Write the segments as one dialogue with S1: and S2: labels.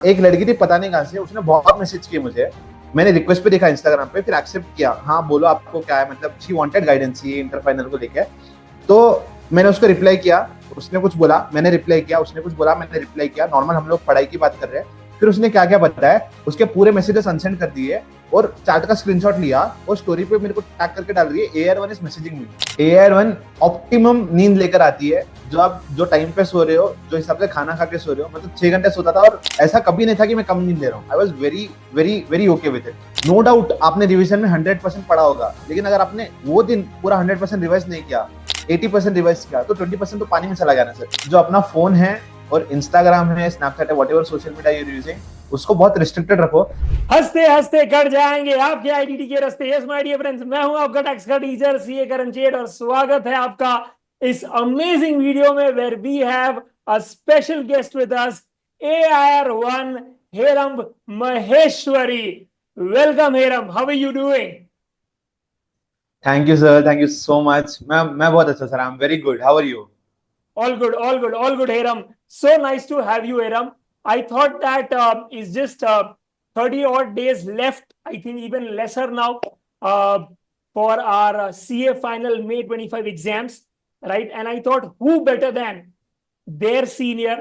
S1: एक लड़की थी पता नहीं कहाँ से, उसने बहुत मैसेज किए मुझे। मैंने रिक्वेस्ट पे देखा इंस्टाग्राम पे, फिर एक्सेप्ट किया। हाँ बोलो आपको क्या है, मतलब शी वांटेड गाइडेंस ये इंटर फाइनल को लेके। तो मैंने उसको रिप्लाई किया, उसने कुछ बोला, मैंने रिप्लाई किया, उसने कुछ बोला, मैंने रिप्लाई किया। नॉर्मल हम लोग पढ़ाई की बात कर रहे हैं। फिर उसने क्या क्या बताया, उसके पूरे मैसेजेस अनसेंड कर दिए और चैट का स्क्रीनशॉट लिया और स्टोरी पे मेरे को टैग करके डाल रही है, AR1 is messaging me. AR1 optimum नींद लेकर आती है। जो टाइम पे सो रहे हो, जो हिसाब से खाना खा के सो रहे हो, मतलब 6 घंटे सोता था और ऐसा कभी नहीं था कि मैं कम नींद ले रहा हूँ। I was very very very okay with it. No doubt आपने रिविजन में 100% पढ़ा होगा, लेकिन अगर आपने वो दिन पूरा 100% रिवाइज नहीं किया, 80% रिवाइज किया, तो 20% तो पानी में चला गया ना सर। जो अपना फोन है और इंस्टाग्राम है, स्नैपचैट है, whatever social media you're using, उसको बहुत रिस्ट्रिक्टेड रखो।
S2: हंसते हंसते कट जाएंगे आपके आईडीटी के रास्ते। यस माय डियर फ्रेंड्स, मैं हूं आपका टैक्स का टीचर सीए करण चेट और स्वागत है आपका इस अमेजिंग वीडियो में where we have a special guest with us, AR1 Heram Maheshwari. Welcome Heram, how are you doing?
S1: Thank you sir, thank you so much. मैं बहुत अच्छा sir, I am very good. How are you?
S2: All good, all good, all good, Hiram. So nice to have you, Hiram. I thought that is just 30 odd days left, I think even lesser now, for our CA final May 25 exams, right? And I thought, who better than their senior,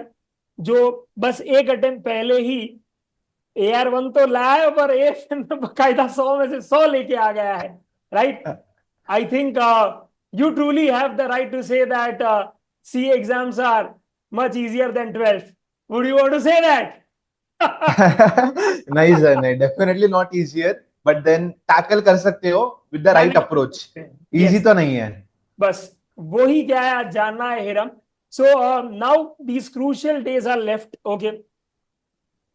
S2: जो बस एक attempt पहले ही AR1 तो लाया, पर एक बकायदा 100 में से 100 लेके आ गया है, right? I think you truly have the right to say that CA exams are much easier than 12th. Would you want to say that?
S1: नहीं सर, नहीं, definitely not easier, but then tackle कर सकते हो with the right
S2: manage कर
S1: approach.
S2: सकते हैं,
S1: easy
S2: yes.
S1: तो नहीं है।
S2: बस वही क्या है आज जानना है Heram. So now these crucial days are left, okay,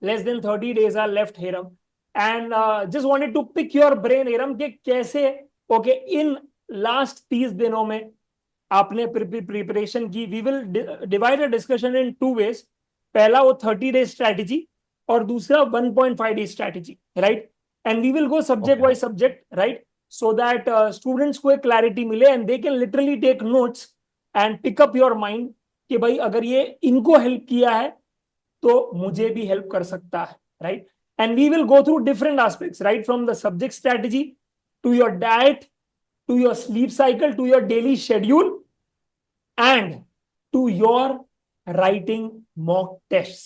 S2: less than 30 days are left Heram, and just wanted to pick your brain Heram कि कैसे, ओके, इन लास्ट 30 दिनों में आपने प्रिपरेशन की। We will divide a discussion in two ways. पहला वो 30 day strategy और दूसरा 1.5 day strategy, right? And we will go subject
S1: okay.
S2: Wise subject, right? So that students को एक क्लैरिटी मिले and they can literally take notes and pick up your mind कि भाई अगर ये इनको हेल्प किया है तो मुझे भी हेल्प कर सकता है, right? And we will go through different aspects, right, from the subject strategy to your diet, to your sleep cycle, to your daily schedule, and to your writing mock tests,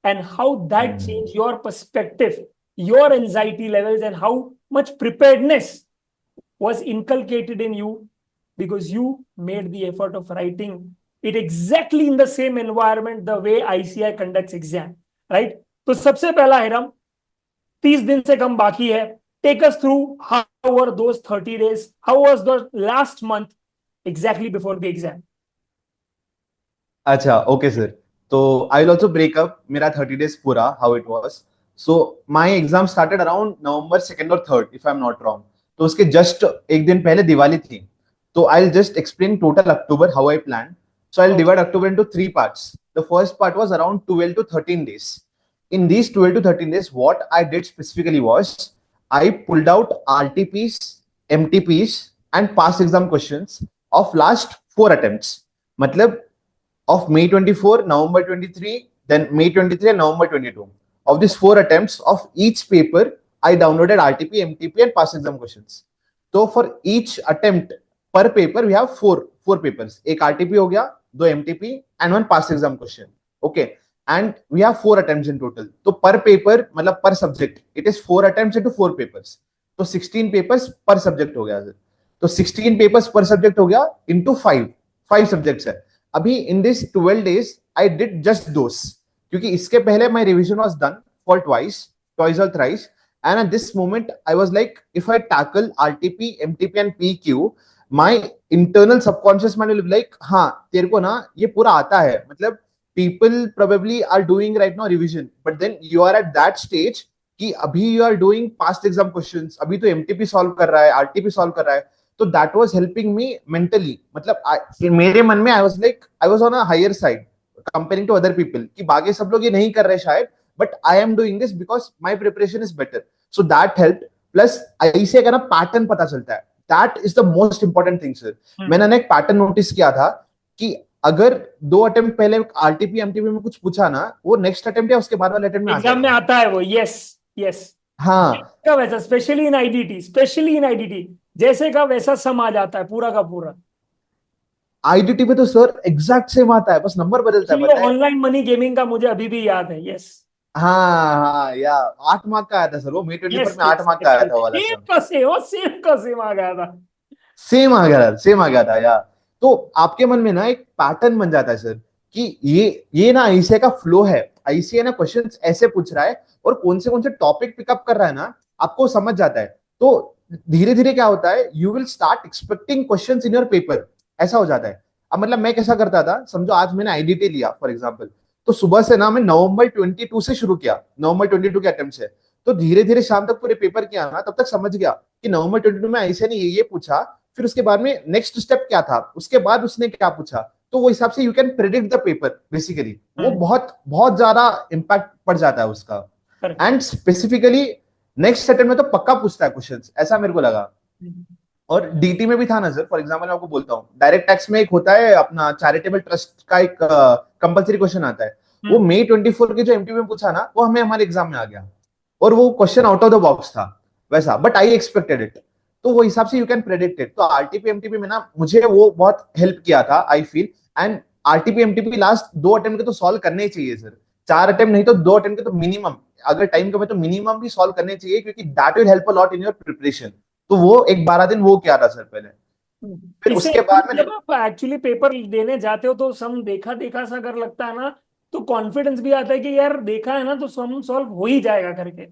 S2: and how that changed your perspective, your anxiety levels, and how much preparedness was inculcated in you because you made the effort of writing it exactly in the same environment the way ICI conducts exam, right? तो सबसे पहला Hiram, 30 दिन से कम बाकी है। Take us through how were those 30 days, how was the last month exactly before the exam?
S1: अच्छा, okay sir. तो I will also break up मेरा 30 days पूरा how it was. So my exam started around November 2nd और 3rd, if I am not wrong. तो उसके just एक दिन पहले दिवाली थी। तो I will just explain total October how I plan. So I will
S2: okay,
S1: divide October into 3 parts. The first part was around 12 to 13 days. In these 12 to 13 days, what I did specifically was I pulled out RTPs, MTPs, and past exam questions of last 4 attempts. मतलब of May 24, November 23, then May 23 and November 22. Of these 4 attempts of each paper, I downloaded RTP, MTP, and past exam questions. So for each attempt per paper, we have four papers. एक RTP हो गया, दो MTP, and one past exam question. Okay. And we have 4 attempts in total. तो per paper मतलब per subject, it is 4 attempts into 4 papers. तो 16 papers per subject हो गया sir. तो 16 papers per subject हो गया into 5 subjects है। अभी in this 12 days I did just those, क्योंकि इसके पहले my revision was done for twice और thrice. And at this moment I was like, if I tackle RTP, MTP and PQ, my internal subconscious mind will be like, हाँ तेरे को ना ये पूरा आता है। मतलब people probably are doing right now revision, but then you are at that stage कि अभी you are doing past exam questions, अभी तो एमटीपी सॉल्व कर रहा है, आरटीपी सॉल्व कर रहा है। तो that was helping me mentally. मतलब मेरे मन में I was like, I was on a higher side comparing to other people, कि बाकी सब लोग ये नहीं कर रहे शायद, but I am doing this because my preparation is better. So that help. Plus ऐसे का ना पैटर्न पता चलता है, that is the most important thing sir. मैंने ना एक पैटर्न नोटिस किया था कि अगर 2 अटेम्प्ट पहले आरटीपी एमटीपी में कुछ पूछा ना, वो नेक्स्ट अटेम्प्ट या उसके बाद वाले अटेम्प्ट में आ
S2: एग्जाम में
S1: जाएगा।
S2: आता है वो, यस यस।
S1: हाँ,
S2: का वैसा, specially in IDT, specially in IDT, जैसे का वैसा सम आ जाता है पूरा का पूरा।
S1: आईडीटी पे तो सर एग्जैक्ट सेम आता है, बस नंबर बदलता है,
S2: ये
S1: पता है।
S2: ऑनलाइन मनी गेमिंग का मुझे अभी भी याद है, यस
S1: हाँ हाँ, या 8 मार्क का आया था सर वो, May 24
S2: यस
S1: में 8 मार्क का
S2: यस।
S1: आया था वो वाला
S2: सेम
S1: सर।
S2: का सेम, और सेम का सेम आ गया था।
S1: सेम आ गया था, सेम आ गया था यार। तो आपके मन में ना एक पैटर्न बन जाता है सर, कि ये ना आईसीए का फ्लो है, आईसीए ना क्वेश्चंस ऐसे पूछ रहा है और कौन से टॉपिक पिकअप कर रहा है ना, आपको समझ जाता है। तो धीरे धीरे क्या होता है, you will start expecting questions in your paper, ऐसा हो जाता है। अब मतलब मैं कैसा करता था, समझो आज मैंने आईडीटी लिया फॉर एग्जाम्पल, तो सुबह से ना मैं नवंबर 22 से शुरू किया, नवंबर 22 के अटेम्प्ट से। तो धीरे धीरे शाम तक पूरे पेपर किया ना, तब तक समझ गया कि नवंबर 22 में आईसीए ने ये पूछा, फिर उसके बाद में नेक्स्ट स्टेप क्या था, उसके बाद उसने क्या पूछा। तो वो हिसाब से you can predict the paper basically, वो बहुत बहुत ज्यादा इंपैक्ट पड़ जाता है उसका।
S2: Correct.
S1: And specifically next attempt में तो पक्का पूछता है क्वेश्चंस, ऐसा मेरे को लगा। और डीटी में भी था ना सर, फॉर एग्जाम्पल मैं आपको बोलता हूँ, डायरेक्ट टैक्स में एक होता है अपना चैरिटेबल ट्रस्ट का एक कंपलसरी क्वेश्चन आता है। वो May 24 के जो एमटीबी में पूछा ना, वो हमें हमारे एग्जाम में आ गया, और वो question out of the box था वैसा, बट आई एक्सपेक्टेड इट। तो वो हिसाब से यू कैन प्रेडिक्ट इट। तो आरटीपी एमटीपी में ना मुझे वो बहुत हेल्प किया था I feel. And RTP MTP last 2 attempt के तो सॉल्व करने ही चाहिए सर, 4 अटेम्प्ट नहीं तो 2 अटेम्प्ट के तो मिनिमम, अगर टाइम कमे तो मिनिमम भी सॉल्व करने चाहिए, क्योंकि that will help a lot in your preparation. तो वो एक 12 दिन वो किया था सर पहले। फिर
S2: इससे
S1: उसके बाद में
S2: जब आप एक्चुअली पेपर देने जाते हो तो सम देखा देखा सा अगर लगता है ना, तो कॉन्फिडेंस भी आता है कि यार देखा है ना तो सम सॉल्व हो ही जाएगा करके।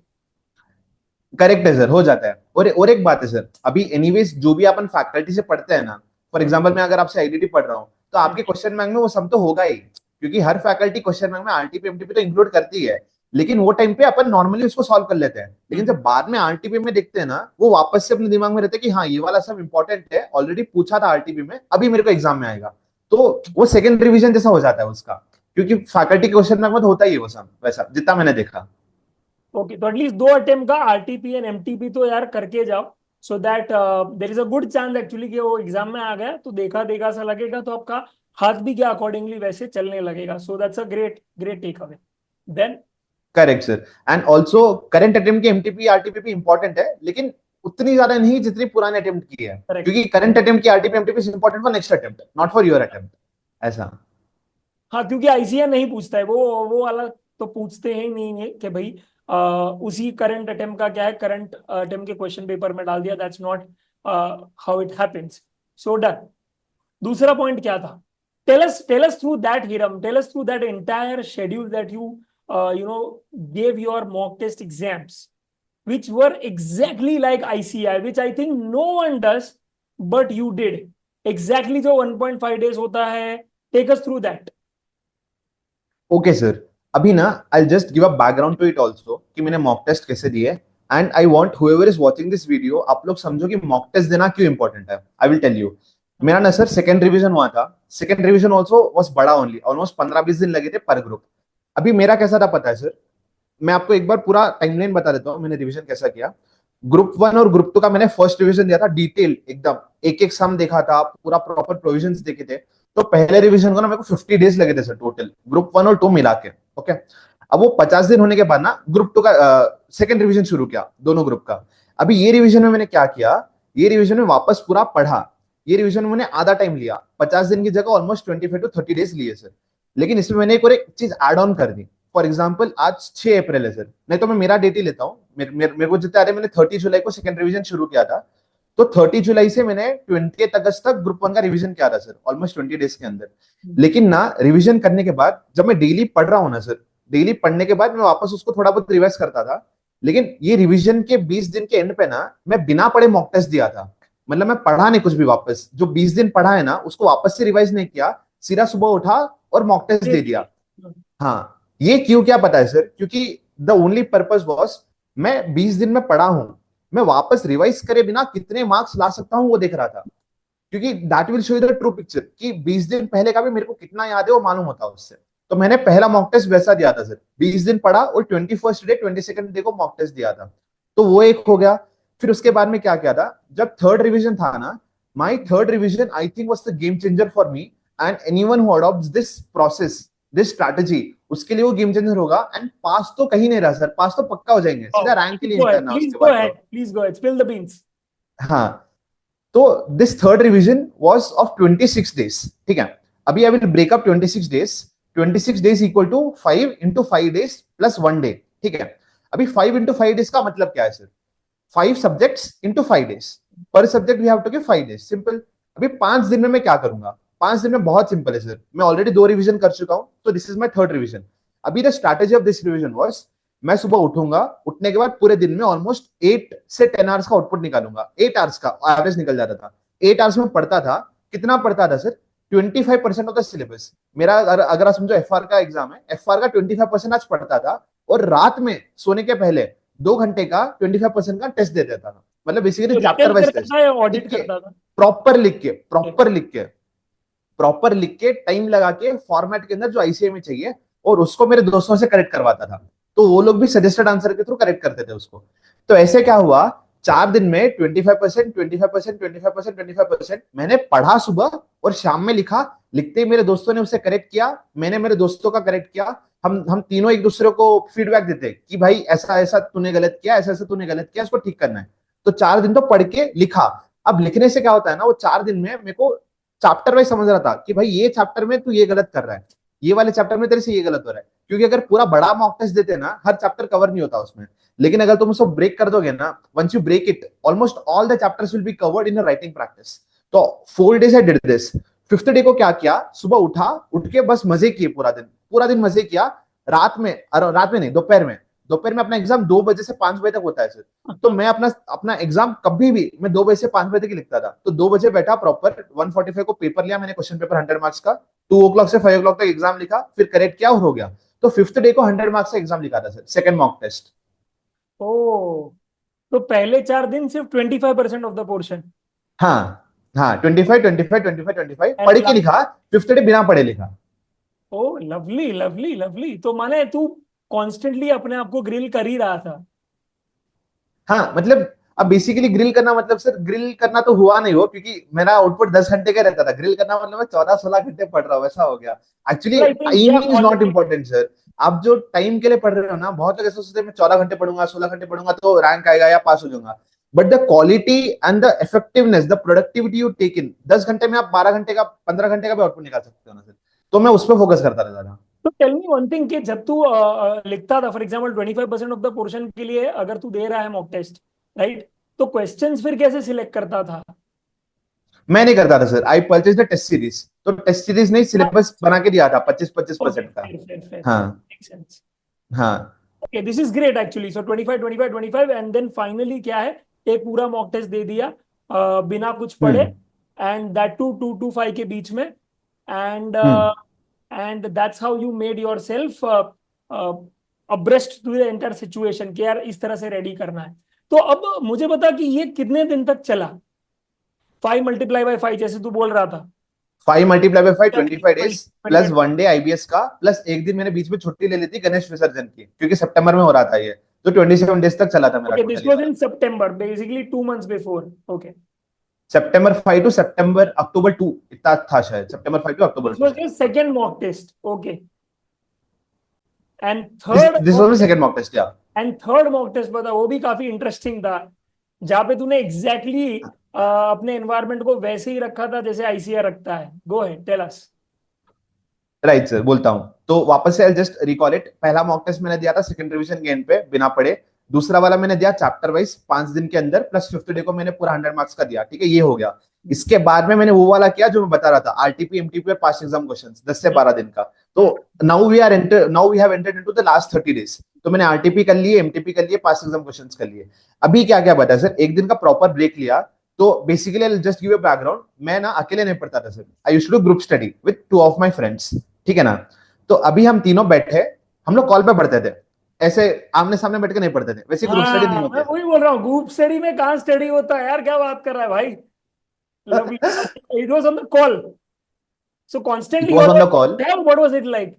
S1: करेक्ट है सर, हो जाता है। और एक बात है सर, अभी एनीवेज जो भी अपन फैकल्टी से पढ़ते हैं ना, फॉर एग्जांपल मैं अगर आपसे आईडीटी पढ़ रहा हूँ, तो आपके क्वेश्चन बैंक में वो सब तो होगा ही, क्योंकि हर फैकल्टी क्वेश्चन बैंक में आरटीपी एमटीपी तो इंक्लूड करती है। लेकिन वो टाइम पे अपन नॉर्मली उसको सॉल्व कर लेते हैं, लेकिन जब बाद में आरटीपी में देखते हैं ना, वो वापस से अपने दिमाग में रहते हैं कि हाँ ये वाला सब इंपॉर्टेंट है, ऑलरेडी पूछा था आरटीपी में, अभी मेरे को एग्जाम में आएगा। तो वो सेकंड रिवीजन जैसा हो जाता है उसका, क्योंकि फैकल्टी क्वेश्चन बैंक में तो होता ही है वो सब वैसा, जितना मैंने देखा।
S2: ओके, तो एटलीस्ट 2 अटेम्प्ट का आरटीपी एंड एमटीपी तो यार करके जाओ, so that there is a good chance actually कि वो एग्जाम में आ गया तो देखा देखा सा लगेगा, तो आपका हाथ भी क्या अकॉर्डिंगली वैसे चलने लगेगा। So that's a great great takeaway. Then
S1: correct sir. And also current attempt की एमटीपी आरटीपी भी इंपॉर्टेंट है, लेकिन उतनी ज्यादा नहीं जितनी पुराने अटेम्प्ट की है,
S2: करेक्ट।
S1: क्योंकि करंट अटेम्प्ट की RTP MTP important for next attempt, not for your attempt, ऐसा।
S2: हाँ, क्योंकि आईसीए नहीं पूछता है वो वाला, तो पूछते हैं नहीं है कि भाई उसी करंट अटेम्प्ट का क्या है, करंट अटेम्प्ट के क्वेश्चन पेपर में डाल दिया, that's not how it happens. So done. दूसरा पॉइंट क्या था? Tell us through that Heram, tell us through that entire schedule that you you know gave your mock test exams, which were exactly like ICI, which I think no one does, but you did exactly जो 1.5 days होता है। Take us through that.
S1: Okay sir, अभी ना I just give a background to it also, कि मैंने mock test कैसे दिए। And I want whoever is watching this video, आप लोग समझो कि मॉक टेस्ट देना क्यों इंपॉर्टेंट है। I will tell you. मेरा ना सर सेकंड रिवीजन हुआ था, सेकंड रिवीजन ऑल्सो वॉज बड़ा, ओनली ऑलमोस्ट 15-20 दिन लगे थे पर ग्रुप। अभी मेरा कैसा था पता है सर, मैं आपको एक बार पूरा टाइमलाइन बता देता हूँ मैंने रिवीजन कैसा किया। ग्रुप 1 और ग्रुप 2 का मैंने फर्स्ट रिवीजन दिया था, डिटेल एकदम, एक एक सम देखा था, पूरा प्रॉपर प्रोविजंस देखे थे। तो पहले रिवीजन को ना मेरे को 50 डेज लगे थे सर टोटल, ग्रुप 1 और 2 मिला के। ओके। अब वो 50 दिन होने के बाद ना ग्रुप 2 का सेकंड रिवीजन शुरू किया, दोनों ग्रुप का। अभी ये रिवीजन में मैंने क्या किया, ये रिवीजन में वापस पूरा पढ़ा। ये रिवीजन में मैंने आधा टाइम लिया, 50 दिन की जगह ऑलमोस्ट 25 to 30 डेज लिए सर। लेकिन इसमें मैंने एक और एक चीज एड ऑन कर दी। फॉर एग्जाम्पल आज 6 अप्रैल है सर, नहीं तो मैं मेरा डेट ही लेता हूँ, मेरे को जितना आ रहा है, मैंने 30 जुलाई को सेकंड रिवीजन शुरू किया था। तो 30 जुलाई से मैंने 20 अगस्त तक ग्रुप 1 का रिवीजन किया था सर, ऑलमोस्ट 20 डेज के अंदर। लेकिन ना रिवीजन करने के बाद जब मैं डेली पढ़ रहा हूँ ना सर, डेली पढ़ने के बाद मैं वापस उसको थोड़ा बहुत रिवाइज करता था। लेकिन ये रिवीजन के 20 दिन के एंड पे ना मैं बिना पढ़े मॉक टेस्ट दिया था। मतलब मैं पढ़ा नहीं कुछ भी, वापस जो 20 दिन पढ़ा है ना उसको वापस से रिवाइज नहीं किया, सीधा सुबह उठा और मॉक टेस्ट दे दिया। हाँ, ये क्यों क्या पता है सर, क्योंकि द ओनली पर्पस वॉज, मैं 20 दिन में पढ़ा हूं, मैं वापस रिवाइज करे बिना कितने मार्क्स ला सकता हूं वो देख रहा था। क्योंकि that will show you the true picture, कि 20 दिन पहले का भी मेरे को कितना याद है वो मालूम होता है उससे। तो मैंने पहला मॉक टेस्ट वैसा दिया था सर, 20 दिन पढ़ा और 21st डे 22nd डे को मॉक टेस्ट दिया था। तो वो एक हो गया। फिर उसके बाद में क्या किया था, जब थर्ड रिवीजन था ना, my third revision I think was the game changer for me. And anyone who adopts this process, this strategy, उसके लिए वो गेम चेंजर होगा। एंड पास तो कहीं नहीं रहा सर, पास तो पक्का हो जाएंगे, सीधा रैंक के लिए
S2: Go ahead,
S1: करना
S2: please
S1: उसके
S2: go
S1: बाद तो।
S2: ahead, please go ahead, spill the beans.
S1: हाँ, तो this third revision was of 26 days, ठीक है। अभी I will break up 26 days, 26 days equal to 5 into 5 days plus 1 day, ठीक है। अभी 5 इंटू 5 डेज का मतलब क्या है सर? 5 सब्जेक्ट्स इंटू 5 डेज, पर subject we have to give 5 days, simple. अभी 5 दिन में मैं क्या करूंगा? 5 दिन में बहुत सिंपल है सर, मैं ऑलरेडी 2 रिवीजन कर चुका हूं, तो this is my third revision. अभी the strategy of this revision was, मैं सुबह उठूंगा, उठने के बाद पूरे दिन में ऑलमोस्ट 8 से 10 आवर्स का आउटपुट निकालूंगा। 8 आवर्स का एवरेज निकल जाता था। 8 आवर्स में पढ़ता था, कितना पढ़ता था सर? 25% ऑफ द सिलेबस मेरा। अगर आप समझो एफआर का एग्जाम है, एफआर का 25% आज पढ़ता था, और रात में सोने के पहले 2 घंटे का 25% का टेस्ट दे देता था। मतलब बेसिकली
S2: तो
S1: चैप्टर
S2: रिटेल
S1: वाइज
S2: करता
S1: टेस्ट
S2: था या
S1: लिख
S2: ऑडिट
S1: के,
S2: करता था?
S1: प्रॉपर लिख के, प्रॉपर लिख के टाइम लगा के फॉर्मेट के अंदर जो आईसीआई में चाहिए, और उसको मेरे दोस्तों से करेक्ट करवाता था। तो वो लोग भी सजेस्टेड आंसर के थ्रू करेक्ट करते थे उसको। तो ऐसे क्या हुआ, 4 दिन में 25%, 25%, 25%, 25% मैंने पढ़ा सुबह, और शाम में लिखा। लिखते ही मेरे दोस्तों ने उसे करेक्ट किया, मैंने मेरे दोस्तों का करेक्ट किया। हम तीनों एक दूसरे को फीडबैक देते कि भाई ऐसा ऐसा तूने गलत किया, ऐसा ऐसा तूने गलत किया, इसको ठीक करना है। तो 4 दिन तो पढ़ के लिखा। अब लिखने से क्या होता है ना, वो 4 दिन में मेरे को चैप्टर वाइज समझ रहा था कि भाई ये चैप्टर में तू ये गलत कर रहा है, ये वाले चैप्टर में तेरे से ये गलत हो रहा है। क्योंकि अगर पूरा बड़ा मॉक टेस्ट देते ना, हर चैप्टर कवर नहीं होता उसमें। लेकिन अगर तुम उसको ब्रेक कर दोगे ना, once you break it, almost all the chapters will be covered in writing practice. तो 4 days I did this. Fifth day को क्या किया, सुबह उठा, उठ के बस मजे किए, पूरा दिन मजे किया। रात में नहीं, दोपहर में अपना एग्जाम 2 बजे से 5 बजे तक होता है सर। तो मैं अपना अपना एग्जाम कभी भी मैं 2 बजे से 5 बजे तक लिखता था। तो 2 बजे बैठा प्रॉपर, 145 को पेपर लिया मैंने, क्वेश्चन पेपर 100 मार्क्स का। 2 o'clock से 5 o'clock तक एग्जाम लिखा, फिर करेक्ट किया और हो गया। तो फिफ्थ डे को 100 मार्क्स का एग्जाम लिखा था सर, सेकंड मॉक टेस्ट।
S2: ओ, तो पहले 4 दिन सिर्फ 25% ऑफ द पोर्शन,
S1: हाँ हाँ, 25 25 25 25
S2: एंड
S1: पढ़ के लिखा। फिफ्थ डे बिना पढ़े लिखा।
S2: Oh lovely lovely lovely. तो माने तू कॉन्स्टेंटली अपने आप को ग्रिल कर ही रहा था।
S1: हाँ मतलब, अब बेसिकली ग्रिल करना मतलब सर, ग्रिल करना तो हुआ नहीं हो, क्योंकि मेरा आउटपुट 10 घंटे का रहता था। ग्रिल करना मतलब मैं 14 16 घंटे पढ़ रहा हूँ, ऐसा हो गया। एक्चुअली
S2: आई थिंक या
S1: timing is not important sir. आप जो टाइम के लिए पढ़ रहे हो ना, बहुत लोग ऐसे सोचते हैं मैं 14 घंटे पढ़ूंगा, 16 घंटे पढ़ूंगा तो रैंक आएगा या पास हो जाऊंगा। But the quality and the effectiveness, the productivity you take in, 10 घंटे में आप 12 घंटे का, 15 घंटे का भी आउटपुट निकाल सकते हो ना सर। तो मैं उस पर फोकस करता रहता था।
S2: तो टेल मी वन थिंग, कि जब तू लिखता था for example 25% of the portion के लिए अगर तू दे रहा है मॉक टेस्ट, राइट, तो क्वेश्चंस फिर कैसे सिलेक्ट करता था?
S1: मैं नहीं करता था sir, I purchase the test series. तो टेस्ट सीरीज ने सिलेबस बना के दिया था 25-25%
S2: ओके,
S1: का।
S2: fair, fair, fair, fair.
S1: हाँ
S2: Makes sense.
S1: हाँ।
S2: Okay, this is great actually. So 25, 25, 25 and then finally क्या है, एक पूरा मॉक टेस्ट दे दिया बिना कुछ पढ़े,
S1: hmm
S2: and that to 2 to 5 के बीच में, and
S1: hmm.
S2: And that's how you made yourself abreast to the entire situation कि यार इस तरह से रेडी करना है। तो अब मुझे बता कि ये कितने दिन तक चला, 5 × 5 जैसे तू बोल रहा था?
S1: 5 × 5 25 days, प्लस
S2: 25
S1: 1 डे आईबीएस का, प्लस एक दिन मैंने बीच में छुट्टी ले ली थी गणेश विसर्जन की, क्योंकि सितंबर में हो रहा था ये। तो 27 days तक चला था मेरा
S2: ओके, दिस
S1: टोटल ये
S2: वाज
S1: वाला।
S2: इन सितंबर, बेसिकली 2 months बिफोर। ओके,
S1: सितंबर 5 टू सितंबर अक्टूबर 2, इतना था शायद, सितंबर 5 to October
S2: this
S1: 2।
S2: Was your second mock test. Okay, and
S1: this
S2: third
S1: this
S2: mock
S1: was my
S2: test,
S1: second mock test, yeah.
S2: And third mock test बता, वो भी काफी इंटरेस्टिंग था, जहाँ पे तूने एग्जैक्टली अपने एनवायरनमेंट को वैसे ही रखा था जैसे आईसीआर रखता है। Go ahead, tell us.
S1: Right sir, बोलता हूँ तो वापस से जस्ट रिकॉल इट। पहला मॉक टेस्ट मैंने दिया था सेकंड रिवीजन के एंड पे बिना पढ़े। दूसरा वाला मैंने दिया चैप्टर वाइज 5 दिन के अंदर, प्लस फिफ्थ डे को मैंने पूरा 100 मार्क्स का दिया, ठीक है, ये हो गया। इसके बाद में मैंने वो वाला किया जो मैं बता रहा था, आरटीपी एमटीपी और पास्ट एग्जाम क्वेश्चंस 10 से 12 दिन का। तो now we have entered into the last 30 days. तो मैंने आरटीपी कर लिए, एमटीपी कर लिए, पास्ट एग्जाम क्वेश्चंस कर लिए। अभी क्या क्या बताया सर, एक दिन का प्रॉपर ब्रेक लिया। तो basically I just give a background, मैं ना अकेले नहीं पढ़ता था sir, I used to do group study with 2 of my friends, ठीक है ना। तो अभी हम तीनों बैठे, हम लोग कॉल पे पढ़ते थे, ऐसे आमने सामने बैठ के नहीं पढ़ते थे, वैसे ग्रुप स्टडी नहीं
S2: हाँ,
S1: होती
S2: मैं
S1: है
S2: वही बोल रहा हूँ, ग्रुप स्टडी में कहाँ स्टडी होता है यार, क्या बात कर रहा है भाई। Lovely,
S1: sir.
S2: It was on the call, so
S1: it
S2: constantly
S1: was on the
S2: always,
S1: call.
S2: What was it like?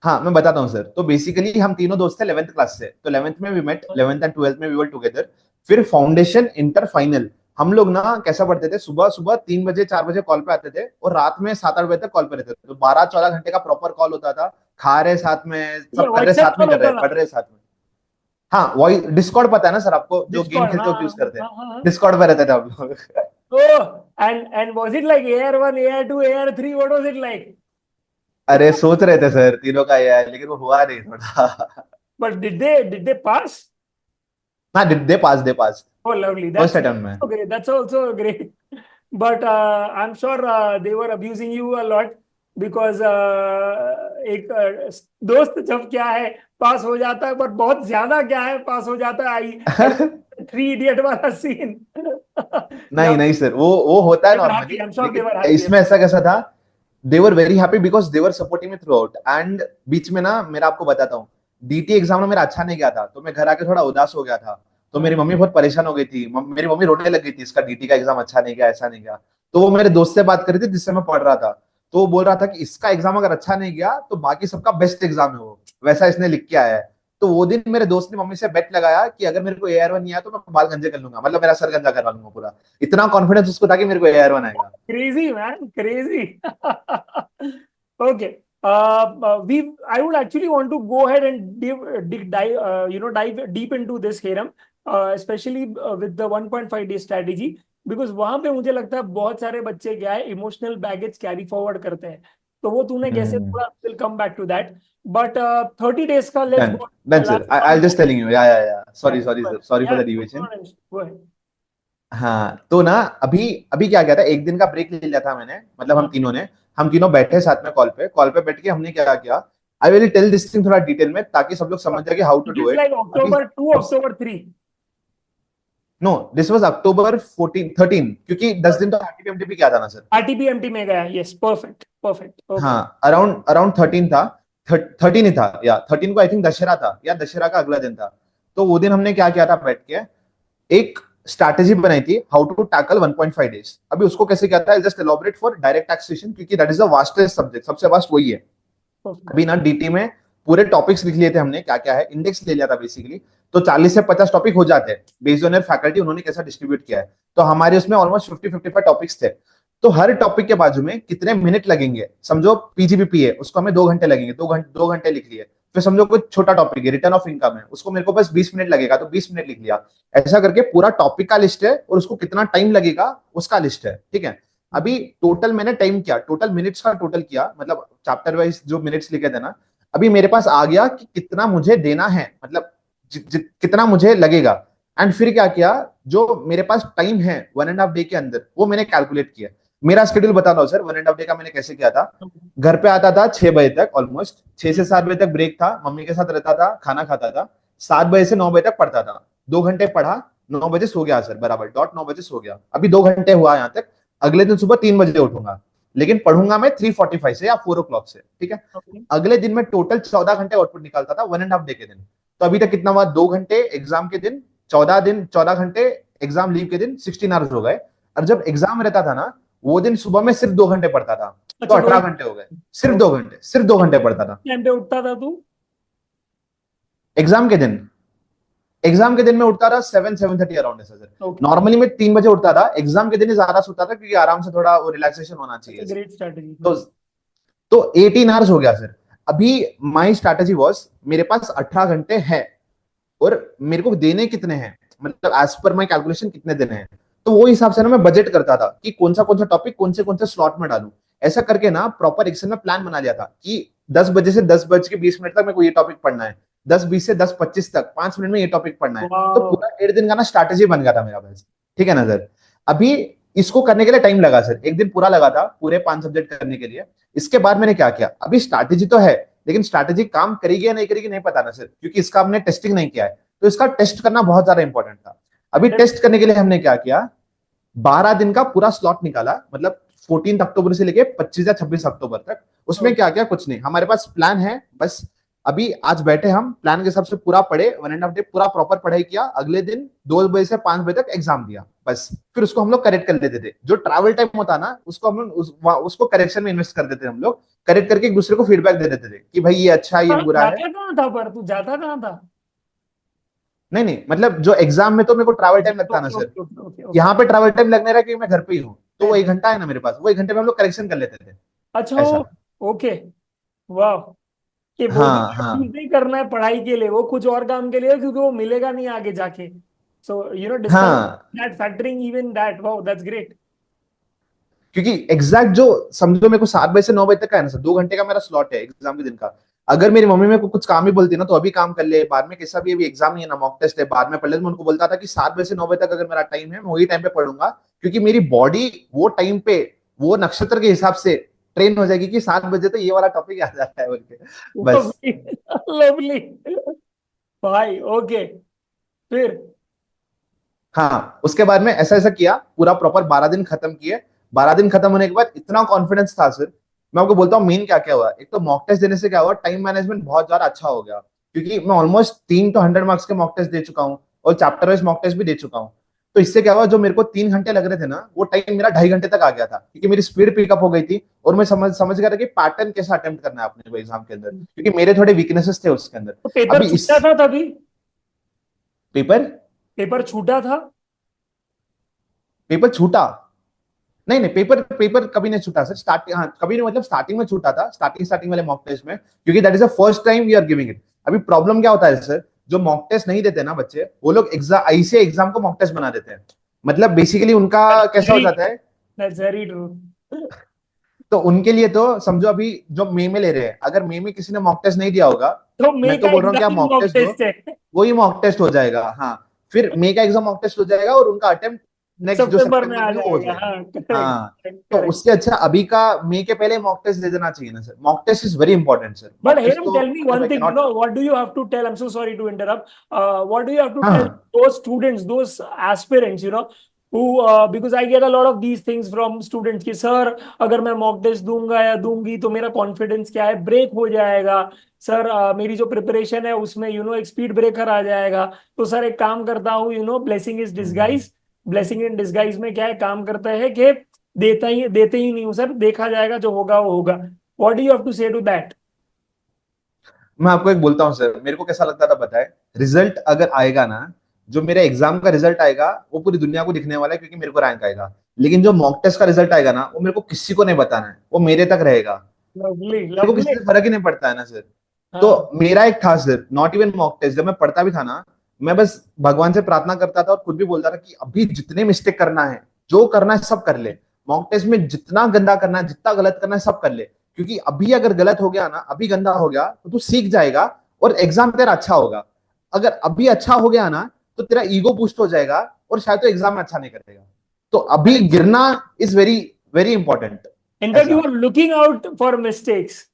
S1: हाँ मैं बताता हूँ सर। तो बेसिकली हम तीनों दोस्त थे 11th क्लास से, तो 11th में we met, 11th and 12th में वी वर टुगेदर। फिर फाउंडेशन इंटर फाइनल हम लोग ना कैसा पढ़ते थे, सुबह सुबह 3 बजे 4 बजे कॉल पे आते थे और रात में 7 8 बजे तक कॉल पे रहते थे, तो 12 14 घंटे का प्रॉपर कॉल होता था। खा रहे साथ में,
S2: ये
S1: सब कर रहे
S2: व्हाट्सएप
S1: साथ में,
S2: कॉल
S1: कर रहे
S2: होता था?
S1: पढ़ रहे साथ में। हाँ, वॉइस डिस्कॉर्ड पता है ना सर आपको, जो गेम
S2: डिस्कॉर्ड,
S1: खेलते
S2: हाँ
S1: वक्त यूज करते हैं।
S2: हाँ हाँ हाँ।
S1: डिस्कॉर्ड पे रहते थे हम लोग।
S2: Oh, and was it like AR1, AR2, AR3, what was it like?
S1: अरे सोच रहे थे सर तीनों का ये है, लेकिन वो हुआ नहीं थोड़ा।
S2: बट डिड दे पास?
S1: हाँ, दे पास
S2: Oh, lovely.
S1: First
S2: That's
S1: attempt में।
S2: okay. That's also great. But I'm sure they were abusing you a lot because एक दोस्त जब क्या है पास हो जाता है, बट बहुत ज्यादा क्या है पास हो जाता है। आई 3 इडियट वाला सीन।
S1: नहीं
S2: जब
S1: नहीं सर, वो होता है
S2: they were happy.
S1: Normally,
S2: I'm sure they
S1: लेकिन
S2: were happy.
S1: इसमें ऐसा कैसा था, they were very happy because they were supporting me throughout. And बीच में ना, मेरा आपको बताता हूँ, डीटी एग्जाम में मेरा अच्छा नहीं गया था, तो मैं घर आके थोड़ा उदास हो गया था। तो मेरी मम्मी बहुत परेशान हो गई थी, मेरी मम्मी रोने लग गई थी, इसका डीटी का एग्जाम अच्छा नहीं गया, ऐसा नहीं गया। तो वो मेरे दोस्त से बात करी थी जिससे मैं पढ़ रहा था, तो वो बोल रहा था कि इसका एग्जाम अगर अच्छा नहीं गया तो बाकी सबका बेस्ट एग्जाम है वो, वैसा इसने लिख के आया है। तो वो दिन मेरे दोस्त ने मम्मी से बेट लगाया कि अगर मेरे को AR1 नहीं आया तो मैं बाल गंजे कर लूंगा, मतलब मेरा सर गंजा करवा लूंगा पूरा। इतना कॉन्फिडेंस उसको था कि मेरे को AR1 आएगा।
S2: Crazy, man, crazy. Okay. We I would actually want to go ahead and dive deep into this, Hiram, especially with the 1.5 day strategy, because वहां पे मुझे लगता है बहुत सारे बच्चे क्या है इमोशनल बैगेज कैरी फॉरवर्ड करते हैं। तो वो तूने कैसे,
S1: हम्म।
S2: थोड़ा will come back to that, but 30 days का let's
S1: Done.
S2: Go.
S1: Done, sir.
S2: Last
S1: I'll just telling you. Yeah, yeah, yeah. Sorry, sorry,
S2: yeah,
S1: sir. Sorry for
S2: yeah,
S1: the deviation.
S2: go ahead.
S1: हाँ, तो ना, अभी अभी क्या किया था, एक दिन का ब्रेक ले लिया था मैंने, मतलब
S2: हाँ,
S1: हम तीनों बैठे साथ में कॉल पे बैठ के हमने क्या किया। I will tell this thing थोड़ा डिटेल में, ताकि सब लोग समझ जाए कि how to
S2: it
S1: do
S2: is
S1: it.
S2: like
S1: अभी
S2: October 2, October 3?
S1: No, this was October 14 13, क्योंकि 10 दिन तो आरटीपी एमटीपी किया था ना सर।
S2: RTPMT में गया, यस, परफेक्ट परफेक्ट, ओके।
S1: हाँ, अराउंड अराउंड 13 था, 13 ही था, या 13 को आई थिंक दशहरा था, या दशहरा का अगला दिन था। तो वो दिन हमने क्या किया था, बैठ के एक स्ट्रैटेजी बनाई थी, हाउ टू टैकल 1.5 डेज। अभी उसको कैसे किया था, just elaborate for direct taxation, क्योंकि that is the vastest subject, सबसे वास्ट वही है। अभी ना डीटी में पूरे टॉपिक्स लिख लिए थे हमने, क्या क्या है, इंडेक्स ले लिया था बेसिकली। तो 40 से 50 टॉपिक हो जाते हैं बेस्ड ऑन योर फैकल्टी, उन्होंने कैसा डिस्ट्रीब्यूट किया है। तो हमारे उसमें ऑलमोस्ट 50 55 टॉपिक्स थे। तो हर टॉपिक के बाजू में कितने मिनट लगेंगे, समझो पीजीबीपी है, उसको हमें 2 घंटे लगेंगे, 2 घंटे लिख लिए। फिर समझो कोई छोटा टॉपिक है, रिटर्न ऑफ इनकम है, उसको मेरे को बस 20 मिनट लगेगा, तो 20 मिनट लिख लिया। ऐसा करके पूरा टॉपिक का लिस्ट है, और उसको कितना टाइम लगेगा उसका लिस्ट है, ठीक है। अभी टोटल मैंने टाइम किया, टोटल मिनट्स का टोटल किया, मतलब चैप्टर वाइज जो मिनट्स लिखे थे ना, अभी मेरे पास आ गया कि कितना मुझे देना है, मतलब कितना मुझे लगेगा। एंड फिर क्या किया, जो मेरे पास टाइम है 1.5 डे के अंदर, वो मैंने कैलकुलेट किया। मेरा शेड्यूल बता रहा हूँ सर, 1.5 डे का मैंने कैसे किया था। घर पे आता था 6 बजे तक, ऑलमोस्ट 6 से 7 बजे तक ब्रेक था, मम्मी के साथ रहता था, खाना खाता था। 7 बजे से 9 बजे तक पढ़ता था, 2 घंटे पढ़ा, 9 बजे सो गया सर, बराबर डॉट 9 बजे सो गया। अभी 2 घंटे हुआ यहाँ तक। अगले दिन सुबह 3 बजे उठूंगा, लेकिन पढ़ूंगा मैं 3:45 से या 4 o'clock से, ठीक है।
S2: ओके,
S1: अगले दिन में टोटल 14 घंटे आउटपुट निकालता था 1.5 डे के दिन। तो अभी तक कितना हुआ, 2 घंटे एग्जाम के दिन, 14 घंटे एग्जाम लीव के दिन, 16 आवर्स हो गए। और जब एग्जाम रहता था ना, वो दिन सुबह में सिर्फ 2 घंटे पढ़ता था, तो
S2: अच्छा,
S1: 18 घंटे हो गए। सिर्फ 2 घंटे पढ़ता था
S2: टाइम पे उठता था तू?
S1: एग्जाम के दिन। एग्जाम के दिन में उठता था 7 7:30 अराउंड ऐसा सर।
S2: ओके,
S1: नॉर्मली मैं 3 बजे उठता था, एग्जाम के दिन ही ज्यादा सोता था, क्योंकि आराम से थोड़ा वो रिलैक्सेशन होना चाहिए ऐसे।
S2: Great strategy.
S1: तो 18 आवर्स हो गया सर। अभी माई स्ट्रैटेजी वॉज, मेरे पास 18 घंटे है, और मेरे को देने कितने हैं, मतलब एज पर माई कैलकुलेशन कितने देने हैं। तो वो हिसाब से ना मैं बजट करता था कि कौन सा टॉपिक कौन से स्लॉट में डालूं। ऐसा करके ना प्रॉपर एक्सेल में प्लान बना लिया था कि 10 बजे से 10 बज के 20 मिनट तक मेरे को ये टॉपिक पढ़ना है, 10:20 से 10:25 तक 5 मिनट में ये टॉपिक पढ़ना है। तो
S2: वाह,
S1: पूरा 1.5 दिन का ना स्ट्रैटेजी बन गया था मेरा बस, ठीक है ना सर। अभी इसको करने के लिए टाइम लगा सर, एक दिन पूरा लगा था पूरे 5 सब्जेक्ट करने के लिए। इसके बाद मैंने क्या किया, अभी स्ट्रैटेजी तो है, लेकिन स्ट्रैटेजी काम करेगी या नहीं करेगी नहीं पता ना सर, क्योंकि इसका हमने टेस्टिंग नहीं किया है। तो इसका टेस्ट करना बहुत ज्यादा इंपॉर्टेंट था। अभी टेस्ट करने के लिए हमने क्या किया, 12 दिन का पूरा स्लॉट निकाला, मतलब 14 अक्टूबर से लेके 25 या 26 अक्टूबर तक। उसमें क्या क्या, कुछ नहीं, हमारे पास प्लान है बस। अभी आज बैठे हम प्लान के हिसाब से पूरा पढ़े, 1.5 डे पूरा प्रॉपर पढ़ाई किया, अगले दिन 2 बजे से 5 बजे तक एग्जाम दिया बस। फिर उसको हम लोग करेक्ट कर लेते थे, जो ट्रैवल टाइम होता ना उसको हम उसको करेक्शन में इन्वेस्ट कर देते हम लोग। करेक्ट करके एक दूसरे को फीडबैक दे देते थे कि भाई ये अच्छा है, ये बुरा है।
S2: जाता कहाँ था, पर तू जाता कहाँ था?
S1: नहीं नहीं, मतलब जो एग्जाम में तो मेरे को ट्रैवल टाइम लगता है ना
S2: okay
S1: sir,
S2: okay okay okay okay.
S1: यहाँ पे ट्रैवल टाइम लगने रहा क्योंकि मैं घर पे ही हूँ, तो वो
S2: मैं
S1: 1 घंटा है ना मेरे पास, वो 1 घंटे में हम लोग करेक्शन कर लेते थे।
S2: अच्छा
S1: ऐसा।
S2: ओके। वाह। कि वो भी
S1: हाँ हाँ
S2: यूज नहीं करना है पढ़ाई के लिए, वो कुछ और काम के लिए, क्योंकि वो मिलेगा नहीं आगे जाके। सो यू नो डिस्कवर
S1: हाँ,
S2: that, factoring even that, wow that's great.
S1: क्योंकि एग्जैक्ट जो समझो मेरे को 7 बजे से 9 बजे तक का है ना सर, 2 घंटे का मेरा स्लॉट है एग्जाम के दिन का। अगर मेरी मम्मी मेरे को कुछ काम ही बोलती ना, तो अभी काम कर ले, बाद में कैसा भी अभी एग्जाम नहीं है ना, मॉक टेस्ट है, बाद में पढ़ ले, तो मैं उनको बोलता था कि 7 बजे से 9 बजे तक अगर मेरा टाइम है, मैं वही टाइम पे पढ़ूंगा, क्योंकि मेरी बॉडी वो टाइम पे वो नक्षत्र के हिसाब से ट्रेन हो जाएगी कि 7 बजे तो ये वाला टॉपिक आ जाता है बोल के। बस।
S2: लवली लवली भाई। ओके फिर।
S1: हाँ, उसके बाद में ऐसा ऐसा किया, पूरा प्रॉपर 12 दिन खत्म किए। 12 दिन खत्म होने के बाद इतना कॉन्फिडेंस था सर, मैं आपको बोलता हूँ मेन क्या क्या हुआ। एक तो मॉक टेस्ट देने से क्या हुआ, टाइम मैनेजमेंट बहुत ज्यादा अच्छा हो गया, क्योंकि मैं ऑलमोस्ट 3 तो 100 मार्क्स के मॉक टेस्ट दे चुका हूँ, और चैप्टर वाइज मॉक टेस्ट भी दे चुका हूँ। तो इससे क्या हुआ, जो मेरे को 3 घंटे लग रहे थे ना, वो टाइम मेरा 2.5 घंटे तक आ गया था, क्योंकि मेरी स्पीड पिकअप हो गई थी, और मैं समझ समझ गया था कि पैटर्न कैसा अटेम्प्ट करना है अपने को एग्जाम के अंदर, क्योंकि मेरे थोड़े वीकनेसेस थे उसके अंदर।
S2: तो पेपर
S1: अभी इस
S2: छूटा था तभी?
S1: पेपर
S2: पेपर छूटा था?
S1: पेपर छूटा? नहीं नहीं, पेपर पेपर कभी नहीं छूटा सर, स्टार्टिंग, हाँ कभी नहीं, मतलब स्टार्टिंग में छूटा था, स्टार्टिंग स्टार्टिंग वाले मॉक टेस्ट में, क्योंकि that is the first time we are giving it. अभी प्रॉब्लम क्या होता है सर, जो मॉक टेस्ट नहीं देते ना बच्चे, वो लोग एग्जाम ऐसे एग्जाम को मॉक टेस्ट बना देते हैं। मतलब बेसिकली उनका कैसा हो
S2: वेरी
S1: जाता है,
S2: दैट्स वेरी ट्रू।
S1: तो उनके लिए तो समझो अभी जो मई में ले रहे हैं, अगर मई में किसी ने मॉक टेस्ट नहीं दिया होगा,
S2: तो
S1: मैं
S2: मई
S1: तो
S2: का
S1: बोल रहा हूँ कि आप
S2: एग्जाम ही
S1: मॉक
S2: मॉक
S1: टेस्ट दो,
S2: टेस्ट है।
S1: वही मॉक टेस्ट हो जाएगा। हाँ, फिर मई का एग्जाम मॉक टेस्ट हो जाएगा, और उनका अटेम्प्ट नेक्स्ट जो
S2: सितंबर में
S1: सितंबर
S2: आ
S1: में हो
S2: जाएगा,
S1: जाएगा।
S2: हाँ करेक्ट
S1: हाँ, तो
S2: करेक्ट।
S1: उससे अच्छा अभी का मई के पहले मॉक टेस्ट दे देना चाहिए ना sir, mock test is very important sir,
S2: But
S1: mock test
S2: Hiram,
S1: तो
S2: tell me
S1: मतलब
S2: one
S1: I
S2: thing.
S1: Cannot.
S2: What do you have to tell? I'm so sorry to interrupt. What do you have to tell
S1: हाँ
S2: those students, those aspirants, who because I get a lot of these things from students कि sir अगर मैं mock test दूंगा या दूंगी तो मेरा confidence क्या है, ब्रेक हो जाएगा। सर मेरी जो प्रिपरेशन है उसमें एक स्पीड ब्रेकर आ जाएगा। तो सर एक काम करता हूँ, blessing is disguise. Blessing in disguise में क्या है, काम करता है कि देते ही नहीं हूँ सर, देखा जाएगा, जो होगा वो होगा। What do you have to say to that?
S1: मैं आपको एक बोलता हूँ सर, मेरे को कैसा लगता था पता है, रिजल्ट अगर आएगा ना, जो मेरा एग्जाम का रिजल्ट आएगा वो पूरी दुनिया को दिखने वाला है, क्योंकि मेरे को रैंक आएगा। लेकिन जो मॉक टेस्ट का रिजल्ट आएगा ना, वो मेरे को किसी को नहीं बताना है, वो मेरे तक रहेगा।
S2: लवली
S1: मेरे को किसी
S2: लवली।
S1: से फर्क ही नहीं पड़ता है ना सर। तो
S2: हाँ।
S1: मेरा एक था sir, not even mock test, जब मैं पढ़ता भी था ना, मैं बस भगवान से प्रार्थना करता था, और खुद भी बोलता था कि अभी जितने मिस्टेक करना है, जो करना है सब कर ले, मॉक टेस्ट में जितना गंदा करना है, जितना गलत करना है सब कर ले, क्योंकि अभी अगर गलत हो गया ना, अभी गंदा हो गया, तो तू सीख जाएगा, और एग्जाम तेरा अच्छा होगा। अगर अभी अच्छा हो गया ना, तो तेरा ईगो बूस्ट हो जाएगा, और शायद तो एग्जाम में अच्छा नहीं करेगा। तो अभी गिरना is very very important.
S2: In fact you
S1: ऐसा।
S2: Are looking out for mistakes.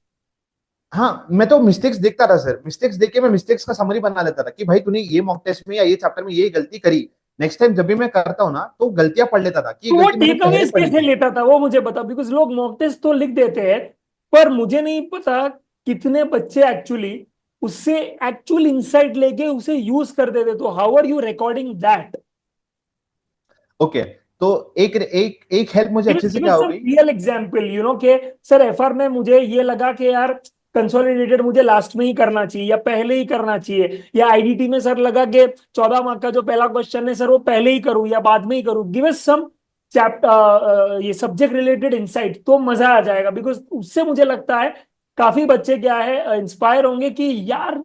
S1: हाँ, मैं तो मिस्टेक्स देखता था सर, मिस्टेक्स देख के मैं मिस्टेक्स का समरी बना लेता था, कि भाई तूने ये मॉक टेस्ट में या ये चैप्टर में ये गलती करी, नेक्स्ट टाइम जब भी मैं करता हूँ ना, तो गलतियां पढ़ लेता था कि ये
S2: तो वो
S1: गलती मैंने
S2: टेक
S1: पहले
S2: अवेज
S1: पढ़ी
S2: कैसे
S1: थी।
S2: लेता था वो मुझे बता, बिकॉज लोग मॉक टेस्ट तो लिख देते हैं, पर मुझे नहीं पता कितने बच्चे एक्चुअली उससे एक्चुअल इंसाइट लेके उसे यूज कर देते। तो how are you recording that?
S1: Okay, तो एक एक एक हेल्प मुझे अच्छे से
S2: गिव
S1: क्या
S2: अस
S1: हो
S2: सम
S1: गई।
S2: रियल एग्जांपल, के सर एफआर में मुझे ये लगा कि यार कंसोलिडेटेड मुझे लास्ट में ही करना चाहिए या पहले ही करना चाहिए, या आईडीटी में सर लगा कि 14 मार्क का जो पहला क्वेश्चन है सर वो पहले ही करूं या बाद में ही करूं। गिव अस सम चैप्टर, ये सब्जेक्ट रिलेटेड इंसाइट, तो मजा आ जाएगा। बिकॉज उससे मुझे लगता है काफी बच्चे क्या है इंस्पायर होंगे कि यार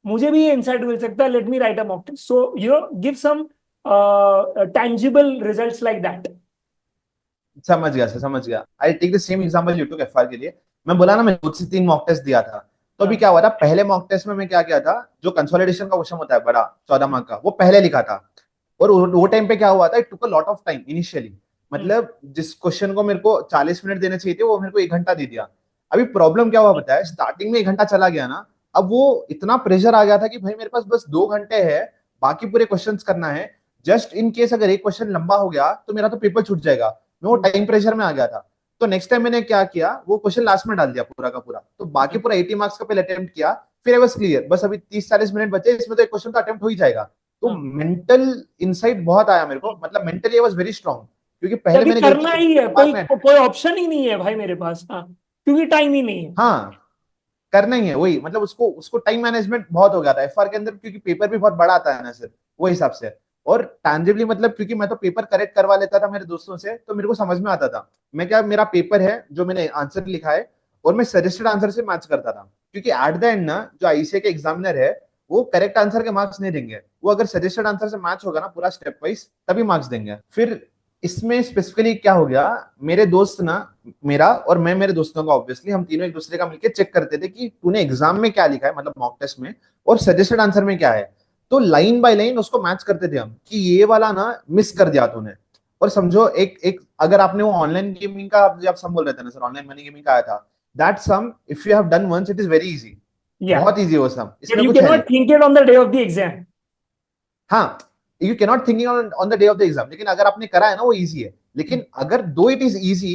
S2: मुझे भी ये इंसाइट मिल सकता है, let me write a mock test. So give some tangible results like that.
S1: समझ गया सर, समझ गया। I take the same example you took FR के लिए। मैं बोला ना, मैं 2 से 3 मॉक टेस्ट दिया था। तो अभी
S2: हाँ।
S1: क्या हुआ था, पहले मॉक टेस्ट में मैं क्या किया था, जो कंसोलिडेशन का क्वेश्चन होता है बड़ा 14 मार्क का, वो पहले लिखा था। और वो टाइम पे क्या हुआ था, it took a lot of time initially,
S2: hmm.
S1: मतलब जिस क्वेश्चन को मेरे को 40 मिनट देने चाहिए थे, वो मेरे को 1 घंटा दे दिया। अभी प्रॉब्लम क्या हुआ बताया, स्टार्टिंग में 1 घंटा चला गया ना, अब वो इतना प्रेशर आ गया था कि भाई मेरे पास बस 2 घंटे है, बाकी पूरे क्वेश्चंस करना है। जस्ट इन केस अगर एक क्वेश्चन लंबा हो गया, तो मेरा तो पेपर छूट जाएगा। मैं वो टाइम प्रेशर में आ गया था। तो नेक्स्ट टाइम मैंने क्या किया, वो क्वेश्चन लास्ट में डाल दिया पूरा का पूरा, तो बाकी पूरा 80 मार्क्स का पहले अटेम्प्ट किया। फिर बस क्लियर, बस अभी 30-40 मिनट बचे, इसमें तो एक क्वेश्चन तो अटेम्प्ट हो ही जाएगा। तो
S2: हाँ।
S1: मेंटल इंसाइट बहुत आया मेरे को, मतलब mentally I was very strong, क्योंकि पहले
S2: अभी
S1: मैंने गलती
S2: करना
S1: की
S2: ही
S1: थी,
S2: है,
S1: बाद
S2: कोई
S1: में।
S2: कोई ऑप्शन ही नहीं है भाई मेरे पास। हाँ, क्योंकि टाइम ही नहीं है।
S1: हाँ, करना ही है वही, मतलब उसको उसको टाइम मैनेजमेंट बहुत हो गया था एफआर के अंदर, क्योंकि पेपर भी बहुत बड़ा आता है ना सर, वो हिसाब से। और टैंजिबली मतलब क्योंकि मैं तो पेपर करेक्ट करवा लेता था मेरे दोस्तों से, तो मेरे को समझ में आता था मैं क्या, मेरा पेपर है जो मैंने आंसर लिखा है और मैं सजेस्टेड आंसर से मैच करता था, क्योंकि एट द एंड ना जो आईसीए के एग्जामिनर है वो करेक्ट आंसर के मार्क्स नहीं देंगे, वो अगर सजेस्टेड आंसर से मैच होगा ना पूरा स्टेप वाइज तभी मार्क्स देंगे। फिर इसमें स्पेसिफिकली क्या हो गया, मेरे दोस्त ना, मेरा और मैं मेरे दोस्तों का ऑब्वियसली हम तीनों एक दूसरे का मिलकर चेक करते थे कि तूने एग्जाम में क्या लिखा है, मतलब मॉक टेस्ट में, और सजेस्टेड आंसर में क्या है। तो लाइन बाय लाइन उसको मैच करते थे हम कि ये वाला ना मिस कर दिया तूने। और समझो एक एक अगर आपने वो ऑनलाइन गेमिंग का जब सम बोल रहे थे ना सर, ऑनलाइन मनी गेमिंग का आया था, that some if you have done once it is very easy,
S2: Yeah.
S1: बहुत इजी वो सम,
S2: But
S1: इसमें
S2: you
S1: कुछ है नहीं।
S2: cannot think it on the day of the exam.
S1: हाँ, you cannot thinking on the day of the exam, लेकिन अगर आपने करा है ना वो इजी है। लेकिन अगर दो इट इज इजी,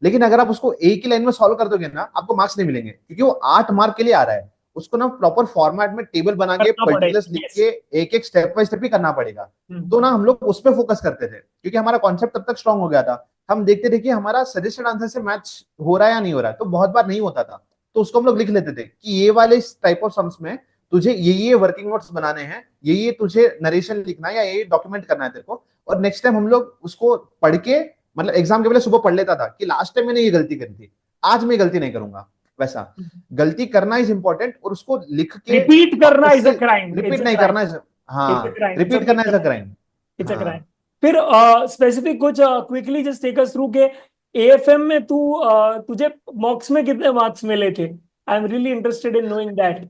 S1: लेकिन अगर आप उसको एक ही लाइन में सॉल्व कर दोगे ना आपको मार्क्स नहीं मिलेंगे, क्योंकि वो 8 मार्क के लिए आ रहा है। उसको ना प्रॉपर फॉर्मेट में टेबल बना के
S2: करना
S1: पर्टिकुलर्स
S2: पड़ेगा,
S1: लिख
S2: yes.
S1: के एक एक स्टेप बाय स्टेप ही करना पड़ेगा। तो ना हम लोग उस पर फोकस करते थे, क्योंकि हमारा कॉन्सेप्ट तब तक स्ट्रांग हो गया था। हम देखते थे कि हमारा सजेस्टेड आंसर से मैच हो रहा है या नहीं हो रहा है, तो बहुत बार नहीं होता था, तो उसको हम लोग लिख लेते थे कि ये वाले टाइप ऑफ सम्स में तुझे ये वर्किंग नोट्स बनाने हैं, ये तुझे नरेशन लिखना है या ये डॉक्यूमेंट करना है तेरे को। और नेक्स्ट टाइम हम लोग उसको पढ़ के, मतलब एग्जाम के पहले सुबह पढ़ लेता था कि लास्ट टाइम मैंने ये गलती करी थी, आज मैं गलती नहीं करूंगा। वैसा गलती करना इज इंपॉर्टेंट, और उसको लिख के
S2: रिपीट करना
S1: वापस
S2: इज
S1: से
S2: a crime, it's
S1: repeat
S2: a
S1: नहीं
S2: क्राइम,
S1: करना है।
S2: इट्स अ
S1: हाँ,
S2: crime, it's a
S1: repeat
S2: big
S1: करना is a
S2: crime,
S1: crime.
S2: It's a crime.
S1: हाँ,
S2: फिर स्पेसिफिक कुछ quickly just take us through के एएफएम में तुझे मॉक्स में कितने मार्क्स मिले थे? I am really interested in knowing that.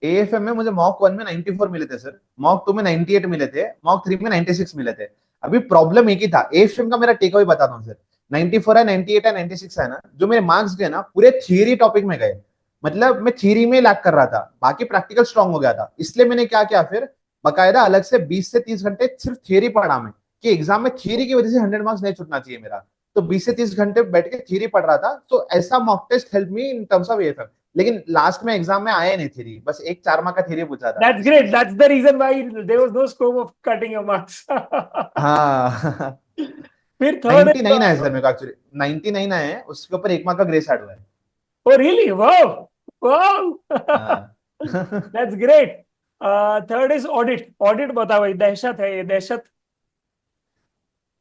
S1: AFM में मुझे मॉक 1 में 94 मिले थे सर, मॉक 2 में 98 मिले थे, मॉक 3 में 96 मिले थे। अभी प्रॉब्लम एक ही था, एएफएम का मेरा टेक अवे बताता हूँ सर। 94 है, 98 है, 96 है ना, जो मेरे मार्क्स गए ना पूरे थियरी टॉपिक में गए। मतलब मैं थियरी में लैक कर रहा था, बाकी प्रैक्टिकल स्ट्रांग हो गया था, इसलिए मैंने क्या किया फिर, बकायदा अलग से 20 से 30 घंटे सिर्फ थियरी पढ़ा मैं, कि एग्जाम में थियरी की वजह से 100 मार्क्स नहीं छूटना चाहिए मेरा। तो 20 से 30 घंटे बैठ के थियरी पढ़ रहा था, तो ऐसा mock test help me in terms of AFM. लेकिन लास्ट में एग्जाम में आया नहीं थ्री, बस एक 4 मार्क का थ्री पूछा था
S2: दैट्स
S1: इसमें।
S2: Great, that's the reason why there was no scope of cutting your marks.
S1: हाँ।
S2: फिर थर्ड
S1: 99 आया सर मेरे को, एक्चुअली 99 आए हैं, उसके ऊपर 1 मार्क का ग्रेस ऐड हुआ है।
S2: Oh really, wow, wow.
S1: हाँ।
S2: That's great. Third is audit. Audit बता भाई, दहशत है ये, दहशत।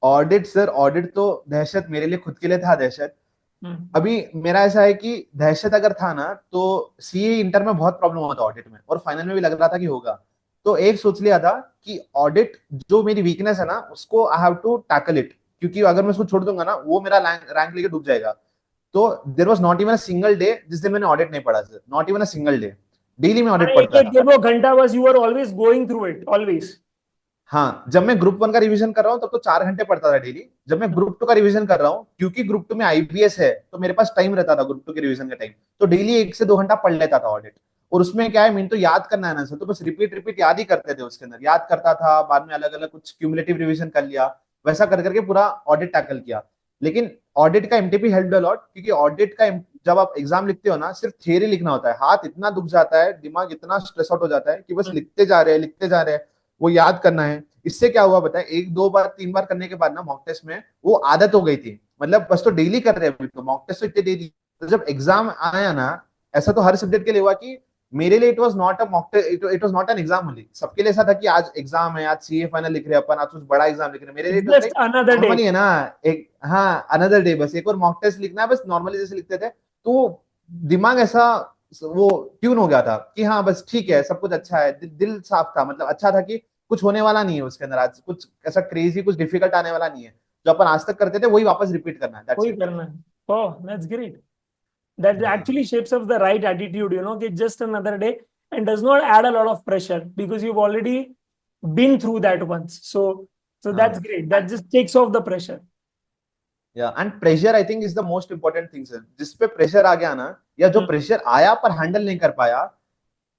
S1: ऑडिट सर, ऑडिट तो दहशत मेरे लिए खुद के लिए था दहशत।
S2: हम्म।
S1: अभी मेरा ऐसा है कि दहशत अगर था ना तो सीए इंटर में बहुत प्रॉब्लम हुआ था ऑडिट में, और फाइनल में भी लग रहा था कि होगा। तो एक सोच लिया था कि ऑडिट जो मेरी वीकनेस है ना उसको I have to tackle it, क्योंकि अगर मैं उसको छोड़ दूंगा ना वो मेरा रैंक लेके डूब जाएगा। तो there was not even a single day जिस दिन मैंने ऑडिट नहीं पढ़ा sir, not even a single day, daily में ऑडिट
S2: एक
S1: पढ़ता
S2: एक
S1: था।
S2: डेढ़ घंटा बस, you are always going through it, always.
S1: हाँ, जब मैं ग्रुप 1 का रिवीजन कर रहा हूँ तब तो 4 घंटे पढ़ता था डेली। जब मैं ग्रुप 2 का रिवीजन कर रहा हूँ, क्योंकि ग्रुप 2 में आईपीएस है तो मेरे पास टाइम रहता था ग्रुप 2 के रिवीजन का टाइम, तो डेली 1 से 2 घंटा पढ़ लेता था ऑडिट। और उसमें क्या है, मेन तो याद करना है ना सर, तो बस रिपीट रिपीट याद ही करते थे, उसके अंदर याद करता था, बाद में अलग अलग कुछ क्यूमुलेटिव रिवीजन कर लिया, वैसा कर करके पूरा ऑडिट टैकल किया। लेकिन ऑडिट का एमटीपी हेल्प अ लॉट, क्योंकि ऑडिट का जब आप एग्जाम लिखते हो ना सिर्फ थियरी लिखना होता है, हाथ इतना दुख जाता है, दिमाग इतना स्ट्रेस आउट हो जाता है कि बस लिखते जा रहे हैं लिखते जा रहे हैं, वो याद करना है। इससे क्या हुआ बताए, 1 2 बार 3 बार करने के बाद ना मॉक टेस्ट में वो आदत हो गई थी, मतलब बस तो डेली कर रहे हैं अभी तो मॉक टेस्ट तो इतने डेली। तो जब एग्जाम आया ना, ऐसा तो हर सब्जेक्ट के लिए हुआ कि मेरे लिए it was not a mock test, it was not an exam only. सबके लिए ऐसा था कि आज एग्जाम है, आज सीए फाइनल लिख रहे हैं अपन, आज कुछ बड़ा एग्जाम लिख रहे हैं, मेरे लिए
S2: it's
S1: it was
S2: just
S1: like
S2: another day.
S1: Normally है ना, एक हाँ अनदर डे, बस एक और मॉक टेस्ट लिखना है, बस नॉर्मली जैसे लिखते थे। तो दिमाग ऐसा वो ट्यून हो गया था कि हाँ बस ठीक है, सब कुछ अच्छा है, दिल साफ था, मतलब अच्छा था कि कुछ होने वाला नहीं है उसके अंदर, आज कुछ ऐसा क्रेजी कुछ डिफिकल्ट आने वाला नहीं है, जो अपन आज तक करते थे वही वापस रिपीट करना है, दैट्स
S2: वही
S1: इट।
S2: करना है। Oh that's great. That actually
S1: हाँ,
S2: shapes up the right attitude, it's just another day and does not add a lot of pressure because you've already been through that once. So that's
S1: हाँ।
S2: great. That just takes off the pressure.
S1: या and pressure I think is the most important thing sir, जिस पे pressure आ गया ना, या जो
S2: Hmm.
S1: Pressure आया पर हैंडल नहीं कर पाया,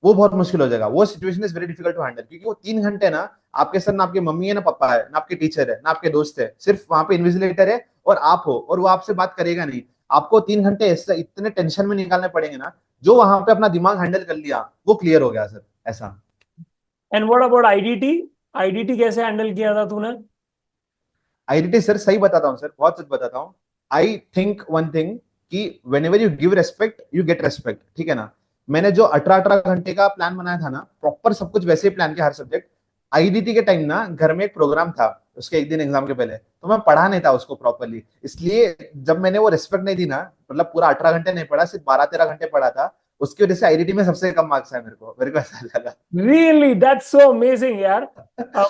S1: वो बहुत मुश्किल हो जाएगा, वो situation is very difficult to handle, क्योंकि वो 3 घंटे ना आपके सर ना आपकी मम्मी है ना पापा है ना आपके टीचर है ना आपके दोस्त है, सिर्फ वहां पे इन्विजिलेटर है और आप हो, और वो आपसे बात करेगा नहीं। आपको 3 घंटे ऐसे इतने टेंशन में निकालने पड़ेंगे ना, जो वहां पे अपना दिमाग हैंडल कर लिया वो क्लियर हो गया सर, ऐसा।
S2: And what about IDT? IDT कैसे हैंडल किया था तूने?
S1: आईडीटी सर सही बताता हूँ सर, बहुत सच बताता हूँ। आई थिंक वन थिंग, कि whenever you give respect you get respect, ठीक है ना। मैंने जो 18-18 घंटे का प्लान बनाया था ना, प्रॉपर सब कुछ वैसे ही प्लान किया हर सब्जेक्ट। आईडीटी के टाइम ना घर में एक प्रोग्राम था, उसके एक दिन एग्जाम के पहले, तो मैं पढ़ा नहीं था उसको प्रॉपरली, इसलिए जब मैंने वो रिस्पेक्ट नहीं दी ना, मतलब पूरा 18 घंटे नहीं पढ़ा, सिर्फ 12-13 घंटे पढ़ा था, उसकी वजह से आईडीटी में सबसे कम मार्क्स आए मेरे को ऐसा लगा।
S2: रियली दैट्स सो अमेजिंग यार।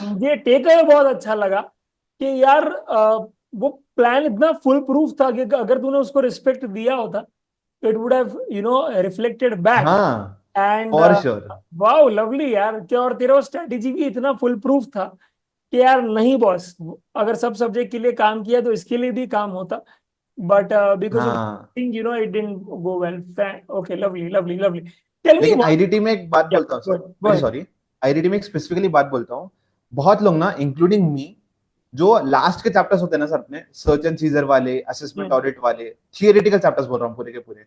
S2: मुझे टेक अवे बहुत अच्छा लगा कि यार वो प्लान इतना फुल प्रूफ था कि अगर तूने उसको रिस्पेक्ट दिया होता, it would have reflected back.
S1: हाँ,
S2: and
S1: for sure.
S2: Wow lovely यार, क्या और तेरा स्ट्रेटेजी भी इतना फुल प्रूफ था कि यार नहीं बॉस, अगर सब सब्जेक्ट के लिए काम किया तो इसके लिए भी काम होता, बट बिकॉज ऑफ
S1: हाँ,
S2: thing it didn't go well. Okay lovely lovely lovely. Tell me
S1: लेकिन
S2: व्हाट।
S1: आईडीटी में एक बात
S2: या
S1: बोलता हूँ
S2: go
S1: sir, very
S2: ahead.
S1: Sorry, IDT में एक स्पेसिफिकली बात बोलता हूँ। बहुत लोग ना इंक्लूडिंग मी, जो लास्ट के चैप्टर्स होते हैं ना सर अपने, सर्च एंड सीजर वाले, असेसमेंट ऑडिट वाले, थियोरेटिकल चैप्टर्स बोल रहा हूँ पूरे के पूरे,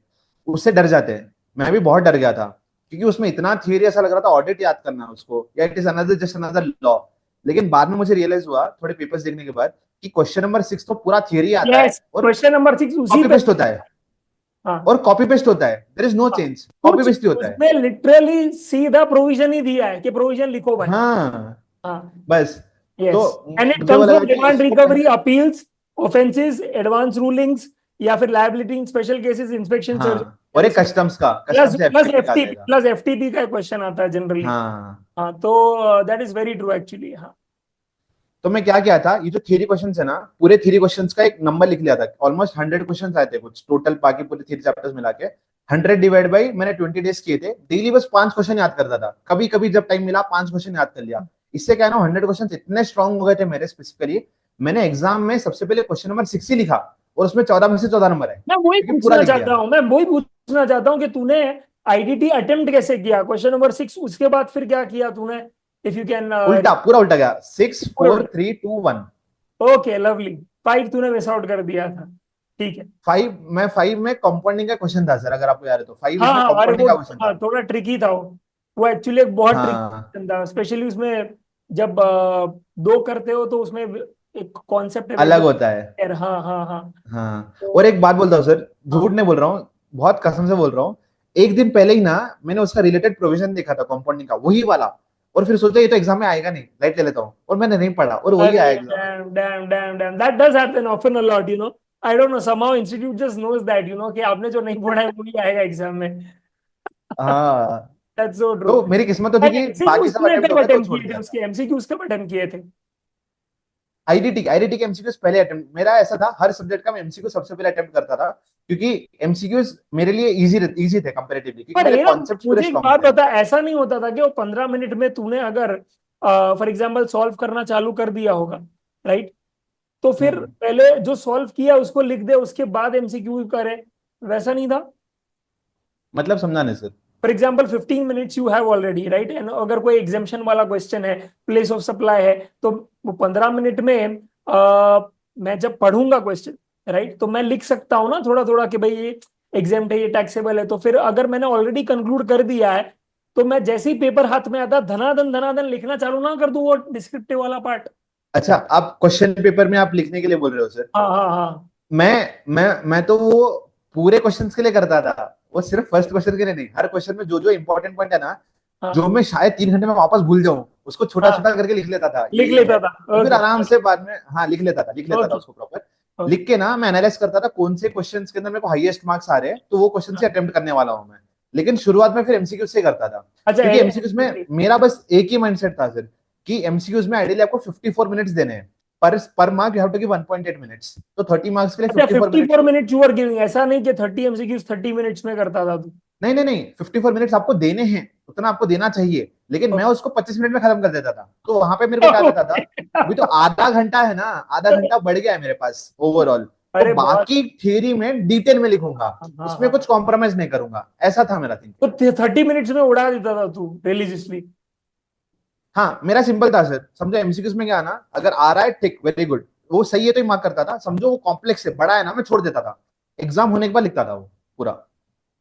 S1: उससे डर जाते हैं। मैं भी बहुत डर गया था, क्योंकि उसमें इतना थियोरी, ऐसा लग रहा था ऑडिट याद करना है उसको, या it is another just another law. लेकिन बाद में मुझे रियलाइज हुआ थोड़े पेपर्स देखने के बाद कि क्वेश्चन नंबर 6 तो पूरा थियोरी आता है,
S2: यस,
S1: और
S2: क्वेश्चन नंबर 6 उसी
S1: कॉपी
S2: पे।
S1: पेस्ट होता है,
S2: हाँ
S1: और कॉपी पेस्ट होता है, देयर इज नो
S2: हाँ,
S1: चेंज, कॉपी
S2: कुछ
S1: पेस्ट ही होता है।
S2: उसमें लिटरली सीधा प्रोविजन ही दिया है कि प्रोविजन लिखो भाई।
S1: हाँ,
S2: हाँ
S1: बस।
S2: यस,
S1: तो
S2: एंड इट
S1: मुझे वो
S2: कम्स
S1: लगा
S2: फ्रॉम
S1: कि
S2: डिमांड
S1: इसको
S2: रिकवरी,
S1: पहले,
S2: अपील्स, ऑफेंसेस, एडवांस रूलिंग्स, या फिर लायबिलिटी, स्पेशल केसेस, इंस्पेक्शन
S1: हाँ, और एक
S2: सर्विस,
S1: कस्टम्स का,
S2: प्लस
S1: कस्टम से
S2: प्लस
S1: एफटीपी का आ
S2: एफटीपी,
S1: जाएगा।
S2: प्लस एफटीपी का क्वेश्चन आता है जनरली।
S1: हाँ,
S2: हाँ तो that is very true actually. हाँ
S1: तो मैं क्या किया था, ये जो थ्योरी क्वेश्चंस है ना, पूरे थ्योरी क्वेश्चंस का एक नंबर लिख लिया था, ऑलमोस्ट 100 क्वेश्चंस आए थे कुछ टोटल, बाकी पूरे थ्योरी चैप्टर्स मिला के 100 डिवाइड बाई, मैंने 20 डेज किए थे, डेली बस 5 क्वेश्चन याद करता था, कभी कभी जब टाइम मिला 5 क्वेश्चन याद कर लिया। इससे क्या है ना, 100 क्वेश्चन इतने स्ट्रांग हो गए थे मेरे स्पेसिफिकली, मैंने एग्जाम में सबसे पहले क्वेश्चन नंबर 6 ही लिखा, और उसमें 14 में से 14 नंबर है,
S2: मैं वही
S1: क्योंकि पूरा
S2: पूछना
S1: लिख
S2: चाहता
S1: दिया।
S2: हूँ, मैं वही पूछना चाहता हूँ कि तूने आईडीटी अटेम्प्ट कैसे किया, क्वेश्चन नंबर 6, उसके बाद फिर क्या किया तूने, इफ यू कैन।
S1: उल्टा, पूरा उल्टा गया, 6 4 3 2 1।
S2: Okay lovely. 5 तूने मिस आउट कर दिया था, ठीक है।
S1: 5 में कंपाउंडिंग का क्वेश्चन था सर, अगर आपको याद है तो, 5
S2: हाँ
S1: उसमें
S2: हाँ, अरे वो
S1: कंपाउंडिंग का क्वेश्चन
S2: हाँ,
S1: था।
S2: थोड़ा ट्रिकी था वो एक्चुअली एक बहुत ट्रिकी
S1: हाँ,
S2: क्वेश्चन था, स्पेशली उसमें जब दो करते हो तो उसमें एक कॉन्सेप्ट है
S1: अलग
S2: वेरिएबल।
S1: होता है।
S2: हाँ हाँ हाँ।
S1: हाँ, और
S2: तो
S1: एक बात बोलता हूँ सर, झूठ
S2: हाँ
S1: नहीं बोल रहा हूँ, बहुत कसम से बोल रहा हूँ, एक दिन पहले ही ना मैंने उसका रिलेटेड प्रोविजन देखा था कंपाउंडिंग का, वही वाला, और फिर सोचा ये तो एग्जाम में आएगा नहीं, लाइट ले लेता हूँ, और मैंने नहीं पढ़ा, और वही
S2: अरे
S1: आया एग्जाम में।
S2: Damn that does happen often a lot, I don't know, somehow institute just knows that कि आपने जो नहीं पढ़ा है वो ही आएगा एग्जाम में।
S1: हाँ,
S2: दैट्स सो ट्रू।
S1: तो मेरी किस्मत तो थी कि बाकी
S2: एमसीक्यूज
S1: सब
S2: तूने
S1: अटेम्प्ट हो
S2: कब
S1: गए तो
S2: अटेम्प्ट
S1: छोड़
S2: किए थे,
S1: दिया था।
S2: उसके एमसीक्यूज कब अटेम्प्ट किए थे?
S1: आईडीटी के एमसीक्यूज पहले अटेम्प्ट मेरा ऐसा था, हर सब्जेक्ट का मैं एमसीक्यू सबसे पहले अटेम्प्ट करता था, क्योंकि एमसीक्यूज मेरे लिए इजी थे कंपैरेटिवली, क्योंकि
S2: पर
S1: मेरे
S2: ये ना,
S1: कॉन्सेप्ट्स पूरे
S2: मुझे एक
S1: स्ट्रांग
S2: बात
S1: थे।
S2: बता, ऐसा नहीं होता था कि वो 15 मिनट में तूने अगर फॉर एग्जाम्पल सॉल्व करना चालू कर दिया होगा, राइट, तो फिर
S1: हम्म,
S2: पहले जो सॉल्व किया उसको लिख दे, उसके बाद एमसीक्यू करे, वैसा नहीं था?
S1: मतलब समझा नहीं sir.
S2: For example 15 minutes you have already, right, and अगर कोई एग्जाम्शन वाला क्वेश्चन है, प्लेस ऑफ सप्लाई है, तो वो 15 मिनट में मैं जब पढ़ूंगा क्वेश्चन, राइट, तो मैं लिख सकता हूँ ना थोड़ा थोड़ा कि भाई ये एग्जाम्प्ट है, ये टैक्सेबल है, तो फिर अगर मैंने ऑलरेडी कंक्लूड कर दिया है, तो मैं जैसे ही पेपर हाथ में आता धनाधन धनाधन लिखना चालू ना कर दूं वो डिस्क्रिप्टिव वाला पार्ट।
S1: अच्छा, आप क्वेश्चन पेपर में आप लिखने के लिए बोल रहे हो सर?
S2: हाँ हाँ हाँ
S1: मैं तो वो पूरे क्वेश्चंस के लिए करता था, वो सिर्फ फर्स्ट क्वेश्चन के लिए नहीं, हर क्वेश्चन में जो जो इंपॉर्टेंट पॉइंट है ना,
S2: हाँ
S1: जो मैं शायद 3 घंटे में वापस भूल जाऊं, उसको छोटा
S2: हाँ,
S1: छोटा करके लिख लेता था,
S2: लिख
S1: ये
S2: लेता
S1: है,
S2: था।
S1: तो फिर
S2: ओके
S1: आराम से बाद में, हाँ, लिख लेता था
S2: ओके
S1: उसको प्रॉपर।
S2: ओके।
S1: लिख के ना मैं एनालाइज करता था कौन से क्वेश्चंस के अंदर मेरे को हाईएस्ट मार्क्स आ रहे हैं, तो वो क्वेश्चन से अटेम्प्ट करने वाला हूं मैं। लेकिन शुरुआत में फिर एमसीक्यू से करता था,
S2: अच्छा
S1: क्योंकि एमसीक्यूज में मेरा बस एक ही माइंडसेट था सर, कि एमसीक्यूज में आइडियली आपको 54 मिनट्स देने हैं, पर mark you have to give 1.8 minutes, तो 30 मार्क्स के लिए
S2: अच्छा,
S1: 54 minutes.
S2: 54 minute you are giving, ऐसा नहीं कि 30 एमसीक्यूज 30 मिनट्स में करता था तू?
S1: नहीं नहीं नहीं, 54 मिनट्स आपको देने हैं, उतना आपको देना चाहिए, लेकिन मैं उसको 25 मिनट में खत्म कर देता था, तो वहां पे मेरे को क्या रहता था, अभी तो आधा घंटा है ना, आधा घंटा बढ़ गया है मेरे पास ओवरऑल, तो
S2: अरे बहुत।
S1: बाकी थियरी में डिटेल में लिखूंगा,
S2: हाँ
S1: उसमें कुछ
S2: हाँ,
S1: कॉम्प्रोमाइज नहीं करूंगा, ऐसा था मेरा थिंकिंग।
S2: तो 30 मिनट्स में उड़ा देता था तू रिलीजियसली?
S1: हाँ, मेरा सिंपल था सर, समझो एमसीक्यूज में क्या है ना, अगर आ रहा है ठीक, वेरी गुड, वो सही है तो ही मार्क करता था, समझो वो कॉम्प्लेक्स है, बड़ा है ना, मैं छोड़ देता था, एग्जाम होने के बाद लिखता था वो पूरा।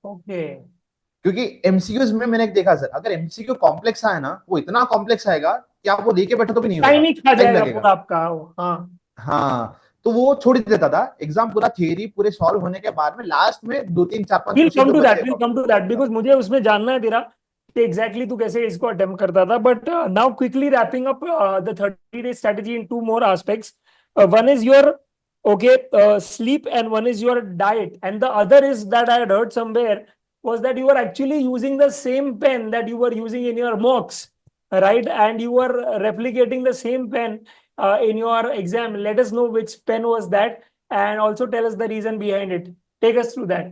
S2: ओके।
S1: क्योंकि एमसीक्यूज में मैंने देखा सर, अगर एमसीक्यू कॉम्प्लेक्स आए ना, वो इतना कॉम्प्लेक्स आएगा कि आप वो लेके बैठो तो भी नहीं
S2: टाइम
S1: होगा,
S2: ही खा
S1: टाइम
S2: जाएगा
S1: लगेगा।
S2: पूरा आपका वो, हाँ।
S1: हाँ, तो वो छोड़ ही देता था एग्जाम, पूरा थियरी पूरे सॉल्व होने के बाद में लास्ट में 2 3 4 5
S2: विल
S1: क्वेश्चन
S2: कम
S1: जो
S2: टू दैट,
S1: बचे
S2: will come to that, because मुझे उसमें जानना है तेरा कि एग्जैक्टली तू कैसे इसको अटेम्प्ट करता था. But now quickly wrapping up the 30 day strategy in two more aspects. One is your sleep, and one is your diet, and the other is that I had heard somewhere was that you were actually using the same pen that you were using in your mocks, right? And you were replicating the same pen in your exam. Let us know which pen was that, and also tell us the reason behind it. Take us through that.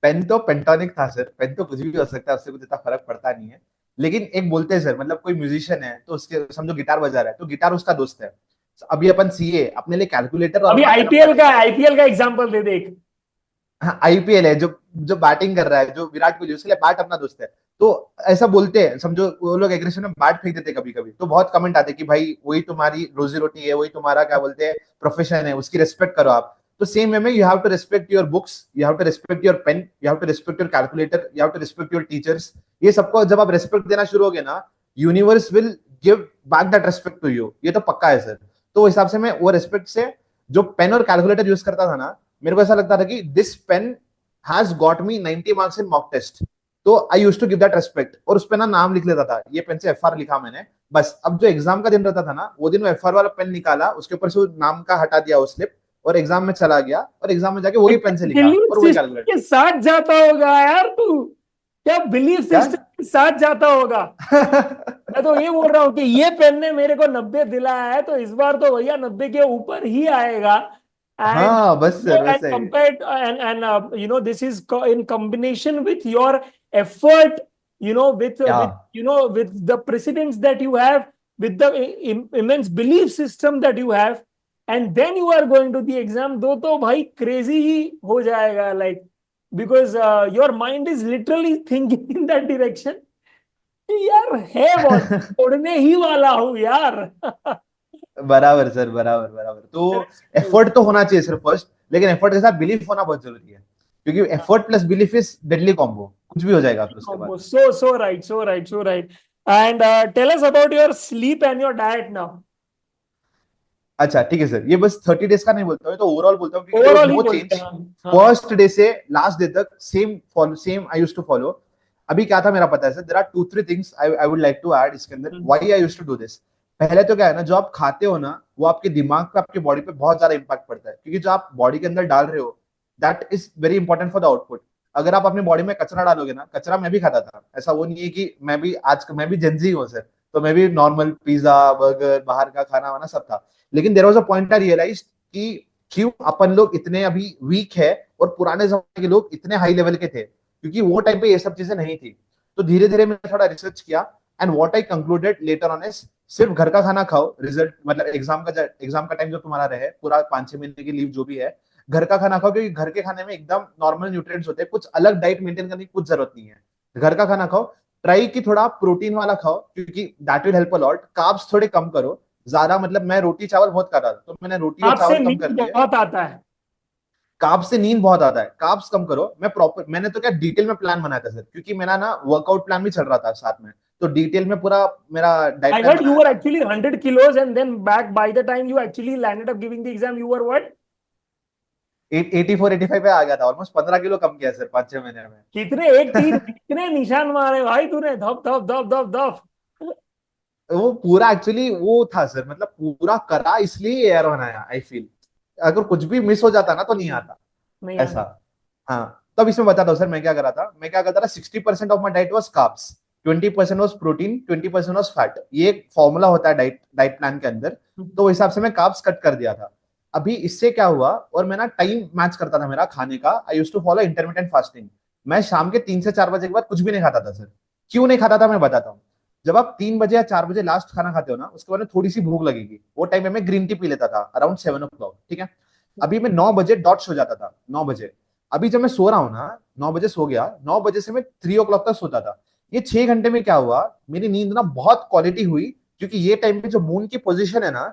S1: Pen तो पेंटोनिक था sir, pen तो कुछ भी हो सकता है, उससे कुछ इतना फर्क पड़ता नहीं है। लेकिन एक बोलते हैं सर, मतलब कोई म्यूजिशियन है तो उसके समझो गिटार बजा रहा है तो गिटार उसका दोस्त है। अभी अपन सीए, अपने लिए कैलकुलेटर और
S2: अभी
S1: अपना पेन अपना
S2: आईपीएल का एग्जांपल दे दे एक.
S1: हाँ, आईपीएल है, जो जो बैटिंग कर रहा है, जो विराट कोहली, उसके लिए बैट अपना दोस्त है। तो ऐसा बोलते हैं, समझो वो लोग एग्रेशन में बैट फेंक देते कभी कभी, तो बहुत कमेंट आते हैं कि भाई वही तुम्हारी रोजी रोटी है, वही तुम्हारा क्या बोलते हैं प्रोफेशन है, उसकी रिस्पेक्ट करो आप। तो सेम वे में you have to respect your books, you have to respect your pen, you have to respect your calculator, you have to respect your teachers. ये सबको जब आप रिस्पेक्ट देना शुरू होगे ना, universe will give back that respect to you, ये तो पक्का है सर। तो उस हिसाब से मैं वो रिस्पेक्ट से जो पेन और कैलकुलेटर यूज करता था ना, मेरे को ऐसा लगता था कि this pen has got me 90 marks in mock test। तो I use to give that respect, और उस पे ना नाम लिख लेता था, ये पेन से एफआर लिखा मैंने बस। अब जो एग्जाम का दिन रहता था ना, वो दिन वो एफआर वाला पेन निकाला, उसके ऊपर से वो नाम का हटा दिया वो स्लिप, और एग्जाम में चला गया, और एग्जाम में जाके वही पेन से लिखा
S2: बिलीफ
S1: और वही
S2: सिस्टम
S1: कैलकुलेट।
S2: के साथ जाता होगा यार तू. क्या बिलीफ
S1: क्या?
S2: सिस्टम के साथ जाता होगा? मैं तो ये बोल रहा हूँ कि ये पेन ने मेरे को 90 दिलाया है, तो इस बार तो भैया 90 के ऊपर ही आएगा. And
S1: हाँ बस सर,
S2: and
S1: वैसा ही।
S2: compared and this is in combination with your effort, with
S1: क्या?
S2: with the precedence that you have, with the immense belief system that you have, and then you are going to the exam. दो तो भाई crazy ही हो जाएगा, like, because your mind is literally thinking in that direction कि यार है बहुत, छोड़ने ही वाला हूँ यार.
S1: बराबर सर, बराबर बराबर। तो एफर्ट तो होना चाहिए सर फर्स्ट, लेकिन एफर्ट के साथ बिलीफ होना बहुत जरूरी है, क्योंकि effort plus belief is deadly combo, कुछ भी हो जाएगा फिर उसके बाद।
S2: Combo. So right, so right, so right. And tell us about your sleep and your diet now.
S1: अच्छा ठीक है सर, ये बस 30 डेज का नहीं बोलता हूँ, तो ओवरऑल बोलता हूँ, क्योंकि देयर
S2: ओवरऑल
S1: वाज
S2: ही
S1: नो
S2: बोलते
S1: चेंज।
S2: हैं हम. हाँ.
S1: फर्स्ट डे से लास्ट डे तक same follow, same I used to follow. अभी क्या था मेरा पता है sir, there are 2 3 things I would like to add इसके अंदर, why I used to do this. पहले तो क्या है ना, जो आप खाते हो ना, वो आपके दिमाग पे, आपके बॉडी पे बहुत ज्यादा इंपैक्ट पड़ता है, क्योंकि जो आप बॉडी के अंदर डाल रहे हो, that is very important for the output. अगर आप अपनी बॉडी में कचरा डालोगे ना, कचरा मैं भी खाता था, ऐसा वो नहीं है कि मैं भी आज मैं भी जेंजी हूँ सर, तो मैं भी नॉर्मल पिज्जा बर्गर बाहर का खाना वाना सब था। लेकिन there was a point I realize कि क्यों अपन लोग इतने अभी वीक है और पुराने जमाने के लोग इतने हाई लेवल के थे, क्योंकि वो टाइम पे ये सब चीजें नहीं थी। तो धीरे धीरे मैंने थोड़ा रिसर्च किया, and what I concluded later on is, सिर्फ घर का खाना खाओ, रिजल्ट मतलब एग्जाम का टाइम जो तुम्हारा रहे पूरा 5 6 महीने की लीव जो भी है, घर का खाना खाओ, क्योंकि घर के खाने में एकदम नॉर्मल न्यूट्रिएंट्स होते हैं, कुछ अलग डाइट मेंटेन करने की कुछ जरूरत नहीं है। घर का खाना खाओ, ट्राई की थोड़ा प्रोटीन वाला खाओ, क्योंकि that will help a lot. Carbs थोड़े कम करो, ज्यादा मतलब मैं रोटी चावल बहुत खाता था, तो मैंने रोटी और
S2: आपसे
S1: चावल कम कर
S2: नींद
S1: दिए।
S2: बहुत आता है.
S1: कार्ब्स से नींद बहुत आता है, कार्ब्स कम करो। मैंने तो क्या डिटेल में प्लान बनाया था सर, क्योंकि मेरा ना वर्कआउट प्लान भी चल रहा था साथ में, तो डिटेल में पूरा मेरा diet
S2: I
S1: plan
S2: heard you
S1: बनाया
S2: were
S1: था।
S2: actually 100 kilos, and then back by the time you actually landed up giving the exam, you were what?
S1: 84 85 पे आ गया था, ऑलमोस्ट 15 किलो कम किया सर 5 6 महीने में।
S2: कितने एक तीर कितने निशान मारे भाई तूने, धप धप धप धप धप.
S1: वो पूरा एक्चुअली वो था सर, मतलब पूरा करा इसलिए एयर बनाया आई फील। अगर कुछ भी मिस हो जाता ना तो नहीं आता
S2: नहीं
S1: ऐसा।
S2: आता.
S1: हाँ, तो अब इसमें बताता हूँ सर मैं क्या करा था। मैं क्या करता था, 60% of my diet was carbs, 20% was protein, 20% was fat. ये एक फॉर्मूला होता है डाइट डाइट प्लान के अंदर, तो उस हिसाब से मैं कार्ब्स कट कर दिया था। अभी इससे क्या हुआ, और मैं ना टाइम मैच करता था मेरा खाने का, आई यूज टू फॉलो इंटरमीडिएंट फास्टिंग। मैं शाम के 3 से 4 बजे के बाद कुछ भी नहीं खाता था सर। क्यों नहीं खाता था मैं बताता हूँ। जब आप 3 बजे या 4 बजे लास्ट खाना खाते हो ना, उसके बाद में थोड़ी सी भूख लगेगी, वो टाइम में मैं ग्रीन टी पी लेता था अराउंड 7 o'clock, ठीक है। अभी मैं 9 बजे डॉट सो जाता था, 9 बजे। अभी जब मैं सो रहा हूँ ना, 9 बजे सो गया, 9 बजे से मैं 3 o'clock तक सोता था। ये 6 घंटे में क्या हुआ, मेरी नींद ना बहुत क्वालिटी हुई, क्योंकि ये टाइम पे जो मून की पोजीशन है ना,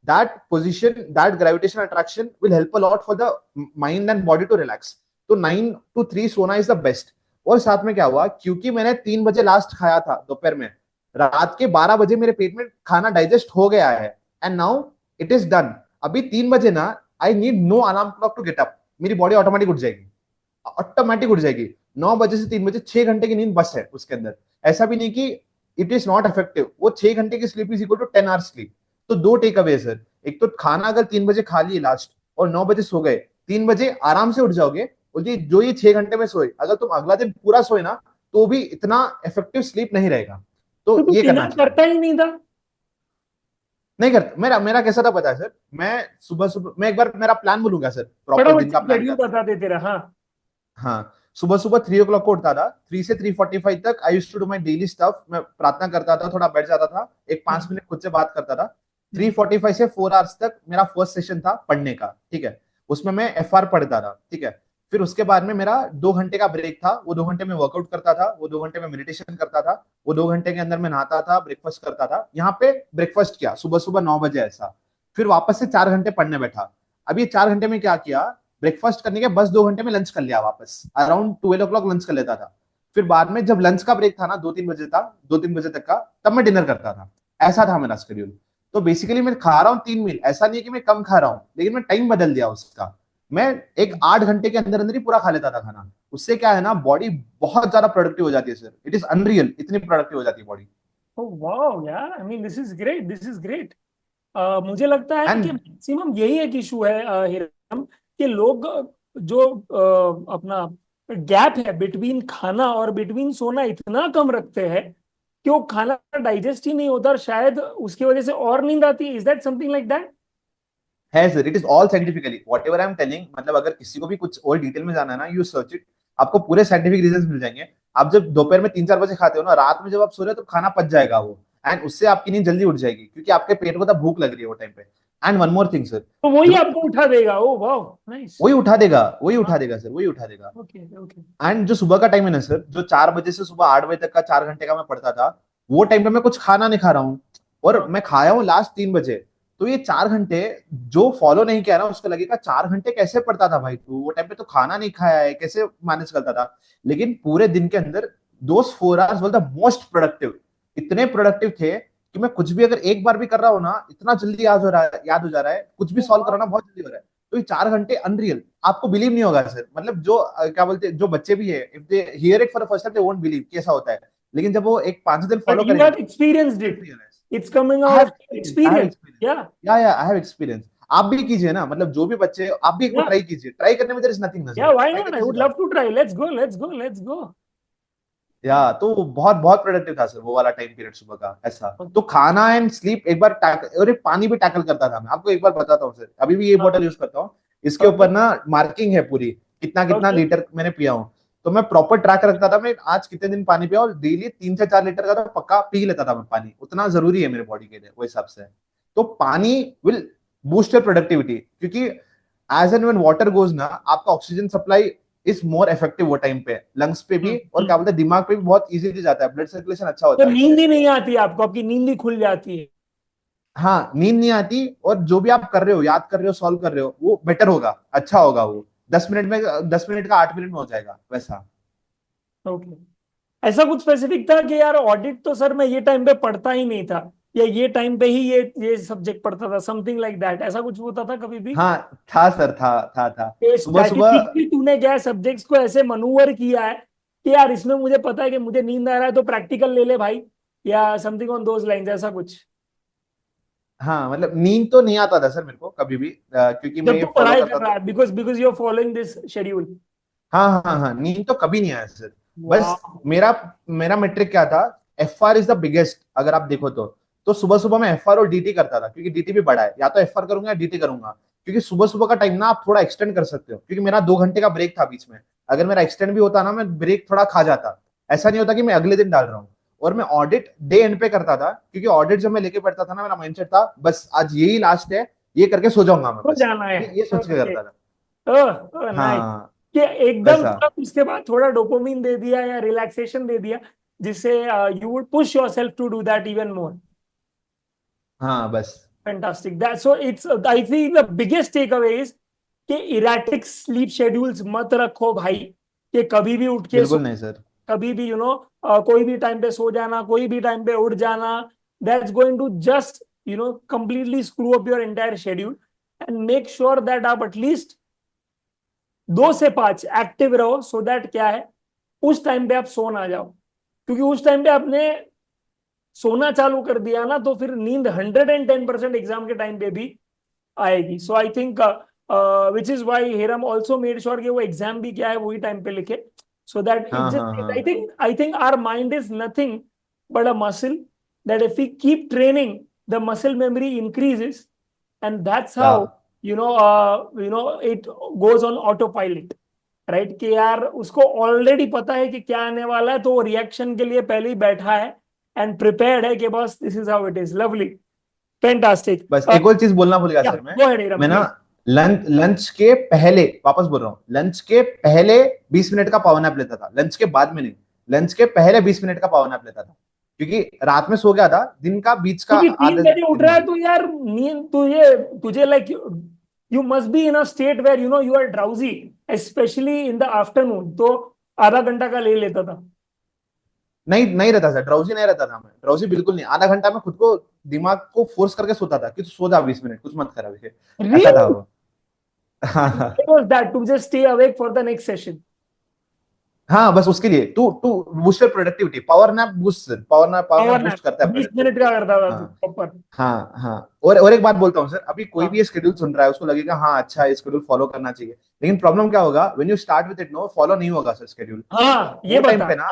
S1: that position, that gravitation attraction will help a lot for the mind and body to relax. तो 9 to 3 सोना इज द बेस्ट। और साथ में क्या हुआ, क्योंकि मैंने 3 बजे लास्ट खाया था दोपहर में, रात के 12 बजे मेरे पेट में खाना डाइजेस्ट हो गया है, and now it is done. अभी 3 बजे ना, I need no alarm clock to get up, मेरी बॉडी ऑटोमेटिक उठ जाएगी, ऑटोमेटिक उठ जाएगी। 9 बजे से 3 बजे 6 घंटे की नींद बस है उसके अंदर। ऐसा भी नहीं कि इट इज नॉट इफेक्टिव, वो 6 घंटे की sleep is equal to 10 hours sleep. तो दो टेक अवे सर, एक तो खाना अगर 3 बजे खा लिए लास्ट और 9 बजे सो गए, 3 बजे आराम से उठ जाओगे। बोलिए जो ये 6 घंटे में सोए, अगर तुम अगला दिन पूरा सोए ना, तो भी इतना इफेक्टिव स्लीप नहीं रहेगा।
S2: तो
S1: तो
S2: तू
S1: ये करना
S2: डिनर
S1: चाहिए।
S2: करता ही नहीं था?
S1: नहीं करता, मेरा मेरा कैसा था पता है सर, मैं सुबह सुबह, मैं एक बार मेरा प्लान बोलूंगा सर, प्रॉपर
S2: फटाफट
S1: दिन
S2: से
S1: का प्लान
S2: शेड्यूल
S1: क्या था।
S2: बता दे तेरा। हाँ।
S1: हाँ, सुबह सुबह 3 o'clock को उठता था, 3 से 3:45 तक I used to do my daily stuff. मैं प्रार्थना करता था, थोड़ा बैठ जाता था, एक 5 मिनट खुद से बात करता था। 3:45 से 4 hours तक मेरा फर्स्ट सेशन था पढ़ने का, ठीक है। उसमें मैं FR पढ़ता था, ठीक है। फिर उसके बाद में मेरा 2 घंटे का ब्रेक था, वो 2 घंटे में वर्कआउट करता था, वो 2 घंटे में मेडिटेशन करता था, वो 2 घंटे के अंदर मैं नहाता था, ब्रेकफास्ट करता था। यहाँ पे ब्रेकफास्ट किया सुबह सुबह 9 बजे ऐसा। फिर वापस से 4 घंटे पढ़ने बैठा। अब ये 4 घंटे में क्या किया, ब्रेकफास्ट करने के बस 2 घंटे में लंच कर लिया, वापस अराउंड 12 o'clock लंच कर लेता था। फिर बाद में जब लंच का ब्रेक था ना, 2-3 बजे था, 2-3 बजे तक का, तब मैं डिनर करता था। ऐसा था मेरा शेड्यूल। तो बेसिकली मैं खा रहा हूँ 3 मील, ऐसा नहीं है कि मैं कम खा रहा हूँ, लेकिन मैं टाइम बदल दिया उसका। मैं एक 8 घंटे के अंदर अंदर ही पूरा खा लेता था खाना। उससे क्या है ना, बॉडी बहुत ज्यादा प्रोडक्टिव हो जाती है सर, इट इज अनरियल, इतनी प्रोडक्टिव हो जाती है बॉडी।
S2: ओह वाओ यार, I mean this is great, this is great. मुझे लगता है कि
S1: एंड
S2: मैक्सिमम यही एक इशू है हिरम, कि लोग जो अपना गैप है बिटवीन खाना और बिटवीन सोना इतना कम रखते हैं कि वो खाना डाइजेस्ट ही नहीं होता, और शायद उसकी वजह से और नींद आती है। Is that something like that?
S1: है sir, it is all scientifically whatever I am telling. मतलब अगर किसी को भी कुछ और डिटेल में जाना है ना, यू सर्च इट, आपको पूरे साइंटिफिक रीजंस मिल जाएंगे। आप जब दोपहर में 3-4 बजे खाते हो ना, रात में जब आप सो रहे हो तो खाना पच जाएगा वो, एंड उससे आपकी नींद जल्दी उठ जाएगी, क्योंकि आपके पेट को तब भूख लग रही है वो टाइम पे। And one more thing sir,
S2: तो वही
S1: जो
S2: आपको उठा देगा। Oh wow, nice.
S1: वही उठा देगा, वही उठा देगा सर, वही उठा देगा।
S2: Okay okay.
S1: एंड जो सुबह का टाइम है ना सर, जो 4 बजे से सुबह 8 बजे तक का 4 घंटे का मैं पढ़ता था, वो टाइम पे मैं कुछ खाना नहीं खा रहा हूँ, और
S2: हाँ।
S1: मैं खाया हूँ लास्ट 3 बजे। तो ये 4 घंटे जो फॉलो नहीं किया ना, उसको लगेगा 4 घंटे कैसे पढ़ता था भाई तू, वो टाइम पे तो खाना नहीं खाया है, कैसे मैनेज करता था। लेकिन पूरे दिन के अंदर दोस 4 hours were the most productive, इतने प्रोडक्टिव थे कि मैं कुछ भी अगर एक बार भी कर रहा हूँ ना, इतना जल्दी याद हो जा रहा है, कुछ भी
S2: ओह
S1: सॉल्व
S2: वाओ।
S1: कराना बहुत जल्दी हो रहा है। तो ये 4 घंटे अनरियल, आपको बिलीव नहीं होगा सर। मतलब जो क्या बोलते हैं, जो बच्चे भी है, if they hear it for the first time they won't believe कैसा होता है। लेकिन जब वो एक 5 दिन
S2: But
S1: फॉलो
S2: you
S1: करेंगे
S2: have
S1: ना,
S2: experienced
S1: they'll
S2: it.
S1: realize.
S2: It's coming
S1: I
S2: out
S1: have
S2: of
S1: experience, I have
S2: experience.
S1: experience.
S2: Yeah,
S1: या आई हैव एक्सपीरियंस। आप भी कीजिए ना, मतलब जो भी बच्चे, आप भी एक बार
S2: yeah,
S1: ट्राई कीजिए, ट्राई करने में देयर इज नथिंग ना sir,
S2: yeah. Why
S1: try
S2: not? I
S1: करने से
S2: would
S1: क्या
S2: love
S1: होगा।
S2: to try. Let's go. Let's go. Let's go.
S1: या तो बहुत बहुत प्रोडक्टिव था सर वो वाला टाइम पीरियड सुबह का ऐसा। तो खाना एंड स्लीप एक बार टैकल, और एक पानी भी टैकल करता था मैं, आपको एक बार बताता हूँ सर, अभी भी ये
S2: हाँ,
S1: बॉटल यूज करता हूँ। इसके
S2: okay,
S1: ऊपर ना मार्किंग है पूरी, कितना कितना
S2: okay.
S1: लीटर मैंने पिया हूँ। तो मैं प्रॉपर ट्रैक रखता था, मैं आज कितने दिन पानी पिया, और डेली 3 से 4 लीटर का तो पक्का पी लेता था मैं पानी, उतना जरूरी है मेरे बॉडी के लिए वो हिसाब से। तो पानी विल बूस्ट योर प्रोडक्टिविटी, क्योंकि as and when water goes ना, आपका oxygen supply is more effective वो टाइम पे, लंग्स पे भी, और क्या
S2: हम्म।
S1: बोलते हैं दिमाग पे भी बहुत इजीली जाता है, ब्लड सर्कुलेशन अच्छा
S2: तो
S1: होता है
S2: नींद
S1: उससे।
S2: ही नहीं आती आपको, आपकी नींद ही खुल जाती है।
S1: हाँ, नींद नहीं आती, और जो भी आप कर रहे हो, याद कर रहे हो, सॉल्व कर रहे हो, वो बेटर होगा, अच्छा होगा वो। 10 मिनट में, 10 मिनट का 8 मिनट में हो जाएगा वैसा।
S2: ओके। ऐसा कुछ स्पेसिफिक था कि यार ऑडिट तो सर मैं ये टाइम पे पढ़ता ही नहीं था, या ये टाइम पे ही ये सब्जेक्ट पढ़ता था, समथिंग लाइक दैट? ऐसा कुछ होता था कभी भी?
S1: हाँ था सर, था सुबह सुबह।
S2: स्ट्रैटेजिकली तूने क्या सब्जेक्ट्स को ऐसे मनूवर किया है कि यार इसमें मुझे पता है कि मुझे नींद आ रहा है तो प्रैक्टिकल ले ले भाई, या समथिंग ऑन दोज लाइंस, ऐसा कुछ?
S1: हाँ, मतलब नींद तो नहीं आता था सर मेरे को कभी भी, क्योंकि मैं
S2: जब
S1: ये
S2: तू
S1: फॉलो
S2: पढ़ाई
S1: करता
S2: कर रहा
S1: था।
S2: है, because because you are following this schedule.
S1: हाँ हाँ हाँ, नींद तो कभी नहीं आया सर। बस
S2: वाह।
S1: मेरा मेरा मेट्रिक क्या था, FR इज द बिगेस्ट, अगर आप देखो तो सुबह सुबह मैं FR और DT करता था, क्योंकि DT भी बड़ा है, या तो FR करूंगा या DT करूंगा। क्योंकि सुबह सुबह का टाइम ना आप थोड़ा एक्सटेंड कर सकते हो, क्योंकि मेरा 2 घंटे का ब्रेक था बीच में। अगर मेरा एक्सटेंड भी होता ना, मैं ब्रेक थोड़ा खा जाता, ऐसा नहीं होता कि मैं अगले दिन डाल रहा हूँ। और मैं ऑडिट डे एंड पे करता था, क्योंकि ऑडिट जब मैं लेके बैठता था ना, मेरा माइंडसेट था बस आज यही लास्ट है, ये करके सो जाऊंगा मैं
S2: तो
S1: बस,
S2: जाना है।
S1: ये सोच के
S2: ओके।
S1: करता था।
S2: Oh nice.
S1: हाँ,
S2: कि एकदम
S1: वैसा।
S2: तुरंत उसके बाद थोड़ा डोपामिन दे दिया या रिलैक्सेशन दे दिया, जिससे you would push yourself to do that even more.
S1: हाँ बस।
S2: Fantastic that, so it's I think the biggest takeaway is कि इरेटिक स्लीप शेड्यूल्स मत रखो भाई, कि कभी भी उठ के सो,
S1: बिल्कुल नहीं सर।
S2: कभी भी कोई भी टाइम पे सो जाना, कोई भी टाइम पे उठ जाना, that's going to just completely screw up your entire schedule. And make sure that आप एटलीस्ट 2 से 5 एक्टिव रहो, सो दैट क्या है, उस टाइम पे आप सो ना जाओ, क्योंकि उस टाइम पे आपने सोना चालू कर दिया ना तो फिर नींद 110% एग्जाम के टाइम पे भी आएगी. So I think which is why Heram also made sure कि वो एग्जाम भी क्या है वही टाइम पे लिखे, सो दैट इट
S1: हाँ हाँ
S2: जस्ट,
S1: हाँ
S2: I think our mind is nothing but a muscle, that if we keep training, the muscle memory increases, and that's how
S1: हाँ
S2: it goes on autopilot, right? कि यार उसको already पता है कि क्या आने वाला है, तो वो रिएक्शन के लिए पहले ही बैठा है एंड प्रिपेयर्ड है कि बस this is how it is. Lovely, fantastic.
S1: बस एक और चीज बोलना भूल गया
S2: या
S1: सर मैं
S2: गो अहेड
S1: मैं ना
S2: प्लीज.
S1: लंच लंच के पहले वापस बोल रहा हूँ, लंच के पहले 20 मिनट का पावर नैप लेता था, लंच के बाद में नहीं, लंच के पहले 20 मिनट का पावर नैप लेता था, क्योंकि रात में सो गया था, दिन का बीच का
S2: क्योंकि
S1: आधे
S2: 3 बजे उठ
S1: दिन
S2: रहा
S1: में।
S2: है तो यार नींद तुझे तुझे like you must be in a state where you are drowsy, especially in the afternoon, तो आधा घंटा का ले लेता था.
S1: नहीं नहीं रहता था, ड्राउजी नहीं रहता था, मैं ड्राउजी बिल्कुल नहीं, आधा घंटा में खुद को दिमाग को फोर्स करके सोता था कि तू सो जा 20 मिनट, कुछ मत कर अभी, ऐसा था
S2: Really?
S1: वो। हाँ
S2: And
S1: हाँ
S2: why was that? To just stay awake for the next session.
S1: हाँ, बस उसके लिए to to boost productivity, power nap
S2: power
S1: boost
S2: nap
S1: करता है
S2: 20 मिनट
S1: प्रोडक्टिविटी।
S2: का करता था तू
S1: हाँ
S2: प्रॉपर.
S1: हाँ हाँ। और एक बात बोलता हूँ सर, अभी कोई भी
S2: हाँ
S1: ये शेड्यूल सुन रहा है उसको लगेगा हाँ अच्छा है, स्केड्यूल फॉलो करना चाहिए, लेकिन प्रॉब्लम क्या होगा, when you start with it no follow नहीं होगा सर स्केड्यूल।
S2: हाँ, ये
S1: वो टाइम
S2: बता.
S1: पे ना,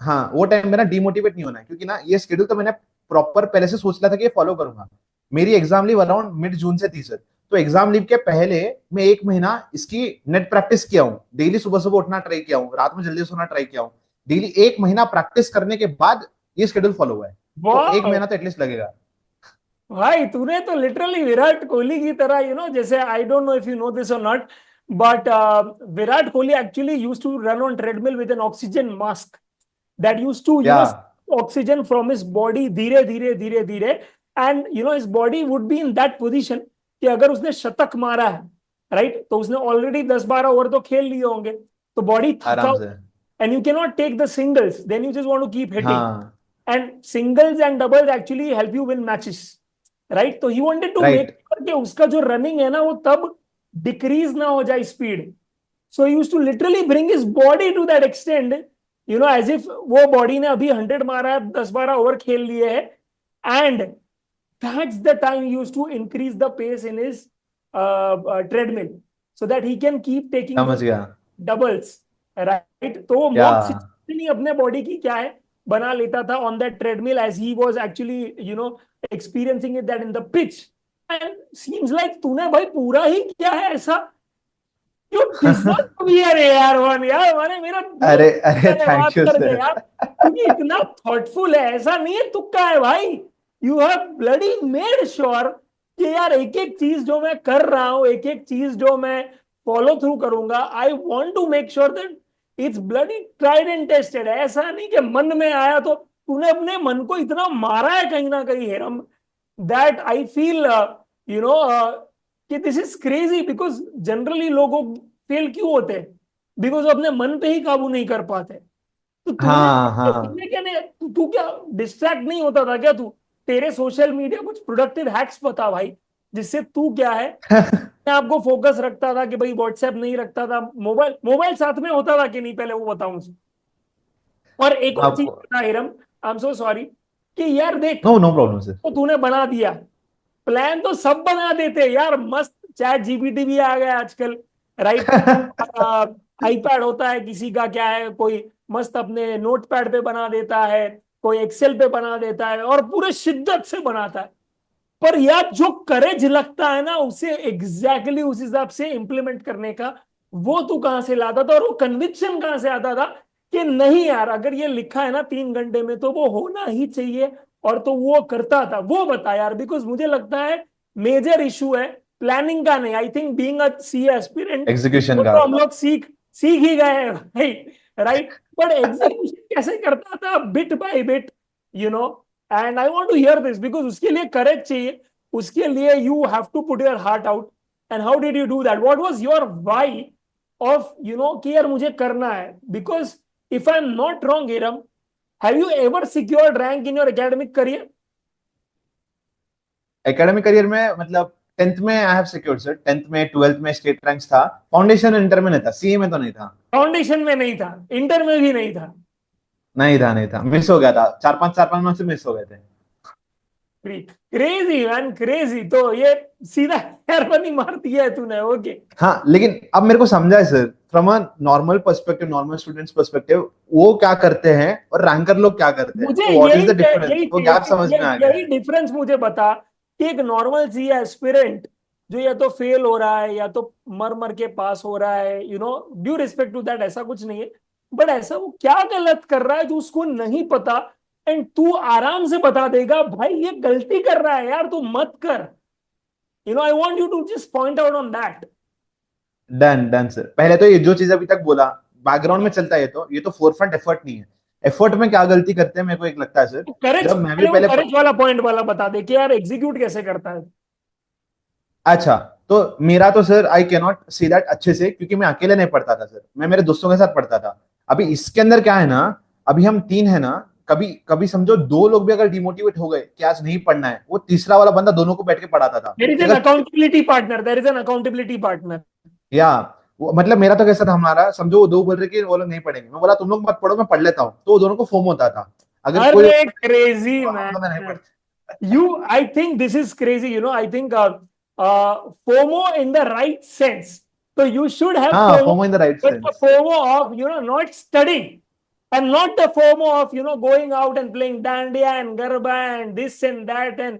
S1: हाँ वो टाइम पे ना डिमोटिवेट नहीं होना है, क्योंकि ना ये शेड्यूल तो मैंने प्रॉपर पहले से सोच लिया था कि ये फॉलो करूंगा। मेरी एग्जाम लीव अराउंड मिड जून से थी सर, तो एग्जाम लीव के पहले मैं 1 महीना इसकी नेट प्रैक्टिस किया हूँ, डेली सुबह सुबह उठना ट्राई किया हूँ, रात में जल्दी सोना ट्राई किया हूँ, डेली 1 महीना प्रैक्टिस करने के बाद ये शेड्यूल फॉलो हुआ है, तो एक
S2: वाह
S1: महीना तो एटलीस्ट लगेगा।
S2: भाई, तूने तो लिटरली विराट कोहली की तरह, जैसे I don't know if you know this और not, but Virat Kohli actually used to run on treadmill with an oxygen mask that used to
S1: या
S2: oxygen from his body धीरे धीरे धीरे धीरे, and his body would be in that position कि अगर उसने शतक मारा है, राइट, तो उसने ऑलरेडी 10-12 ओवर तो खेल लिए होंगे, तो बॉडी थका,
S1: आराम से।
S2: And you can not take the singles, then you just want to keep hitting,
S1: हाँ
S2: and singles and doubles actually help you win matches, right. तो he wanted to make
S1: right.
S2: Sure कि उसका जो running है ना वो तब decrease ना हो जाए speed. So he used to literally bring his body to that extent, as if वो बॉडी ने अभी 100 मारा है, 10-12 ओवर खेल लिए है, and that's the time he used to increase the pace in his treadmill so that he can keep taking
S1: समझ
S2: those
S1: गया।
S2: doubles, right. तो वो
S1: या
S2: मॉक सिचुएशन ही अपने बॉडी की क्या है बना लेता था on that treadmill as he was actually experiencing it that in the pitch. And seems like तूने भाई पूरा ही किया है ऐसा. यू डिजर्व टू बी अरे यार वन यार, माने मेरा दिल
S1: अरे अरे
S2: मैंने बात
S1: थैंक यू
S2: कर दे
S1: सर।
S2: यार, क्योंकि इतना थॉटफुल है, ऐसा नहीं है तुक्का है भाई. You have bloody made sure कि यार एक एक चीज जो मैं कर रहा हूं, एक एक चीज जो मैं फॉलो थ्रू करूंगा, I want to make sure that it's bloody tried and tested. ऐसा नहीं कि मन में आया तो तूने अपने मन को इतना मारा है कहीं ना कहीं Heram, that I feel you know कि this is crazy. Because generally लोगों फेल क्यों होते हैं, बिकॉज अपने मन पे ही काबू नहीं कर पाते. तो तूने
S1: हाँ
S2: तूने
S1: हाँ
S2: क्या नहीं, तू क्या डिस्ट्रैक्ट नहीं होता था क्या तू? तेरे सोशल मीडिया कुछ प्रोडक्टिव हैक्स बता भाई, जिससे तू क्या है मैं आपको फोकस रखता था कि भाई व्हाट्सएप नहीं रखता था, मोबाइल मोबाइल साथ में होता था कि नहीं, पहले वो बताऊं. और एक और चीज
S1: आपको
S2: बता Hiram, I am so sorry, कि यार देख,
S1: नो नो प्रॉब्लम सर।
S2: तो तूने बना दिया, प्लान तो सब बना देते यार, मस्त चैट जीपीटी भी आ गया आजकल, राइट. आईपैड होता है किसी का, क्या है, कोई मस्त अपने नोटपैड पे बना देता है, कोई एक्सेल पे बना देता है और पूरे शिद्दत से बनाता है. पर यार जो करेज लगता है ना उसे एग्जैक्टली उस हिसाब से इंप्लीमेंट करने का, वो तू कहां से लाता था, और वो कन्विक्शन कहां से आता था कि नहीं यार अगर ये लिखा है ना 3 घंटे में तो वो होना ही चाहिए, और तो वो करता था. वो बता यार, बिकॉज मुझे लगता है मेजर इशू है प्लानिंग का नहीं. I think being a C aspirant
S1: execution
S2: वो
S1: का।
S2: तो हम लोग सीख सीख ही गए हैं भाई, राइट. बट एग्जीक्यूशन कैसे करता था bit by bit, you know and I want to hear this, because उसके लिए करेज चाहिए, उसके लिए you have to put your heart out. And how did you do that, what was your why of कि यार मुझे करना है? Because if I am not wrong Hiram, have you ever secured rank in your academic career?
S1: Academic career में मतलब tenth में I have secured sir, tenth में, twelfth में स्टेट रैंक्स था, फाउंडेशन इंटर में नहीं था, सीए में तो नहीं था।
S2: फाउंडेशन में नहीं था, इंटर में भी नहीं था।
S1: नहीं था, मिस हो गया था, चार पांच मार्क्स से मिस हो गए थे।
S2: Crazy man, crazy. तो ये सीधा हेयरबनी मार दिया है तूने। ओके।
S1: हाँ, लेकिन अब मेरे को समझा है sir, from a normal perspective, normal students perspective, वो क्या करते हैं और रैंकर लोग क्या करते हैं,
S2: मुझे
S1: तो व्हाट इज
S2: यही
S1: द डिफरेंस,
S2: यही
S1: वो गैप समझ
S2: यही
S1: में आ गया
S2: यही
S1: है।
S2: डिफरेंस मुझे बता कि एक नॉर्मल सी एस्पिरेंट जो या तो फेल हो रहा है या तो मर मर के पास हो रहा है, ड्यू रिस्पेक्ट टू दैट, ऐसा कुछ नहीं है, बट ऐसा वो क्या गलत कर रहा है जो उसको नहीं पता, एंड तू आराम से बता देगा भाई ये गलती कर रहा है यार, तू मत कर। I want you to just point out on that.
S1: Done done sir, पहले तो ये जो चीज अभी तक बोला बैकग्राउंड में चलता है, ये तो फोरफ्रंट एफर्ट नहीं है। एफर्ट में क्या गलती करते हैं मेरे को एक लगता है सर,
S2: करेज,
S1: जब मैं भी
S2: पहले वो
S1: पहले
S2: करेज वाला पॉइंट वाला बता दे कि यार एग्जीक्यूट कैसे करता है।
S1: अच्छा, तो मेरा तो sir I can not see that अच्छे से, क्योंकि मैं अकेले नहीं पढ़ता था सर, मैं मेरे दोस्तों के साथ पढ़ता था। अभी इसके अंदर क्या है ना, अभी हम तीन है ना, कभी कभी समझो दो लोग भी अगर डिमोटिवेट हो गए कि आज नहीं पढ़ना है, वो तीसरा वाला बंदा दोनों को बैठ के पढ़ाता था
S2: देयर इज
S1: कि
S2: एन
S1: अगर,
S2: accountability partner, there is an accountability partner.
S1: या मतलब मेरा तो कैसा था, हमारा समझो वो दो बोल रहे कि वो लोग नहीं पढ़ेंगे, मैं बोला तुम लोग मत पढ़ो मैं पढ़ लेता हूँ, तो वो दोनों को फोम होता था। अगर कोई
S2: अरे क्रेजी
S1: हम दोनों नहीं
S2: मैन।
S1: पढ़ते।
S2: You, I think this is crazy. I think FOMO in the right sense. So you should have
S1: हाँ,
S2: FOMO,
S1: FOMO in the right
S2: but the
S1: sense.
S2: FOMO of not studying, and not the FOMO of going out and playing dandiya and garba and this and that, and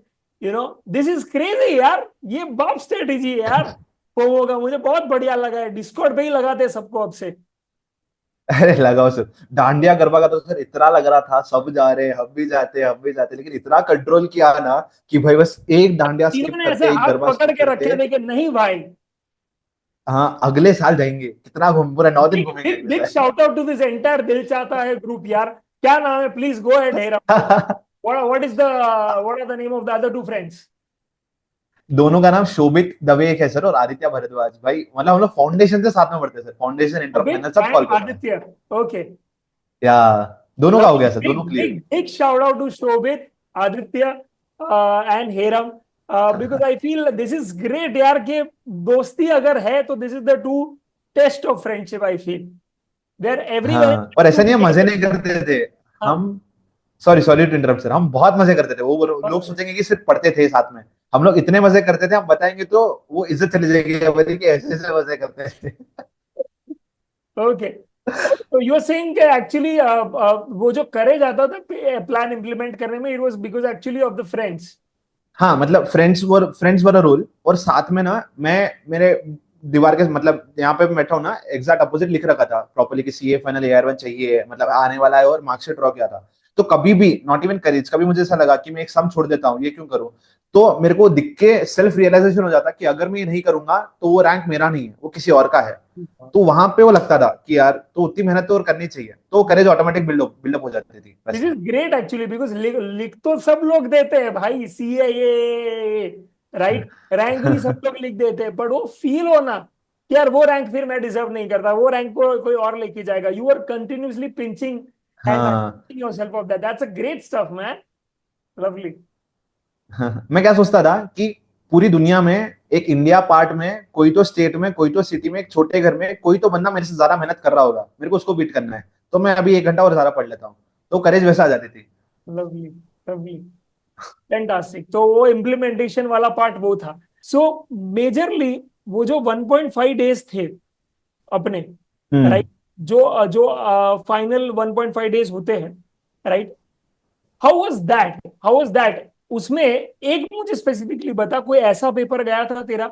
S2: this is crazy यार। ये बाप strategy है यार। FOMO का मुझे बहुत बढ़िया लगा है। डिस्कॉर्ड पे ही लगाते हैं सबको अब से।
S1: अरे लगाओ सर, डांडिया गरबा का तो सर इतना लग रहा था, सब जा रहे हैं, हम भी जाते, लेकिन इतना कंट्रोल किया ना कि भाई बस एक डांडिया स्किप
S2: इन्होंने ऐसे
S1: करते, एक
S2: हाथ
S1: गरबा
S2: पकड़
S1: स्किप
S2: के रखे
S1: करते।
S2: थे कि नहीं भाई।
S1: हाँ, अगले साल जाएंगे, कितना घूम, पूरा 9 दिन
S2: बिग
S1: घूमेंगे
S2: बिग
S1: अगले
S2: बिग
S1: साल।
S2: Shout out to this entire Dil Chahta Hai group यार। क्या नाम है, please go ahead Hera. What is the, what are the name of the other two friends.
S1: दोनों का नाम शोभित दवे एक है सर, और आदित्य भारद्वाज भाई, मतलब हम लोग फाउंडेशन से साथ में पढ़ते sir, foundation, inter
S2: big
S1: final सब कॉल
S2: एंड
S1: कर रहे हैं।
S2: आदित्य। ओके।
S1: या दोनों का हो गया
S2: लवली।
S1: सर,
S2: बिग
S1: दोनों clear.
S2: Big big shout out to Shobhit, Aditya and Heram, because I feel this is great यार कि दोस्ती अगर है तो this is the true test of friendship. I feel there everyone
S1: हाँ, और ऐसा नहीं हम मजे नहीं करते थे,
S2: हाँ।
S1: हम, sorry sorry to interrupt sir, हम बहुत मजे करते थे, वो लोग सोचेंगे कि सिर्फ पढ़ते थे साथ में, हम लोग इतने मजे करते थे, हम बताएंगे तो वो इज्जत चली जाएगी हमारी कि ऐसे ऐसे मजे करते थे।
S2: ओके। तो यू आर सेइंग कि एक्चुअली वो जो करे जाता था प्लान इंप्लीमेंट करने में, it was because actually of the friends.
S1: हाँ, मतलब फ्रेंड्स वर अ रोल, और साथ में ना मैं मेरे दीवार के मतलब यहाँ पे बैठा हूँ ना, एग्जैक्ट अपोजिट लिख रखा था प्रॉपर्ली कि सीए फाइनल AR1 चाहिए, मतलब आने वाला है, और मार्कशीट ड्रॉ किया था। तो कभी भी नॉट इवन करेज, कभी मुझे ऐसा लगा कि मैं एक सम छोड़ देता हूँ, ये क्यों करूँ, तो मेरे को दिख के सेल्फ रियलाइजेशन हो जाता कि अगर मैं ये नहीं करूंगा तो वो रैंक मेरा नहीं है, वो किसी और का है। तो वहां पे वो लगता था कि यार तो उतनी मेहनत तो और करनी चाहिए, तो करेज ऑटोमेटिक बिल्डअप हो जाती थी
S2: दिस
S1: वैसे।
S2: इज ग्रेट एक्चुअली बिकॉज लिख तो सब लोग देते हैं भाई, सीए राइट, रैंक भी सब लोग लिख देते हैं, बट वो फील होना कि यार वो रैंक फिर मैं डिजर्व नहीं करता, वो रैंक को कोई और लेके जाएगा, you are continuously pinching and
S1: हाँ।
S2: Yourself off that, that's a great stuff man. Lovely.
S1: हाँ, मैं क्या सोचता था कि पूरी दुनिया में, एक इंडिया पार्ट में, कोई तो स्टेट में, कोई तो सिटी में, एक छोटे घर में कोई तो बंदा मेरे से ज्यादा मेहनत कर रहा होगा, मेरे को उसको बीट करना है, तो मैं अभी 1 घंटा और ज्यादा पढ़ लेता हूँ, तो करेज वैसा आ जाती थी।
S2: लवली। लवली। फैंटास्टिक। तो वो इम्प्लीमेंटेशन वाला पार्ट वो था। सो मेजरली वो जो 1.5 डेज थे अपने,
S1: हम्म।
S2: राइट, जो जो फाइनल 1.5 डेज होते हैं, राइट, हाउ वाज दैट उसमें एक मुझे स्पेसिफिकली बता, कोई ऐसा पेपर गया था तेरा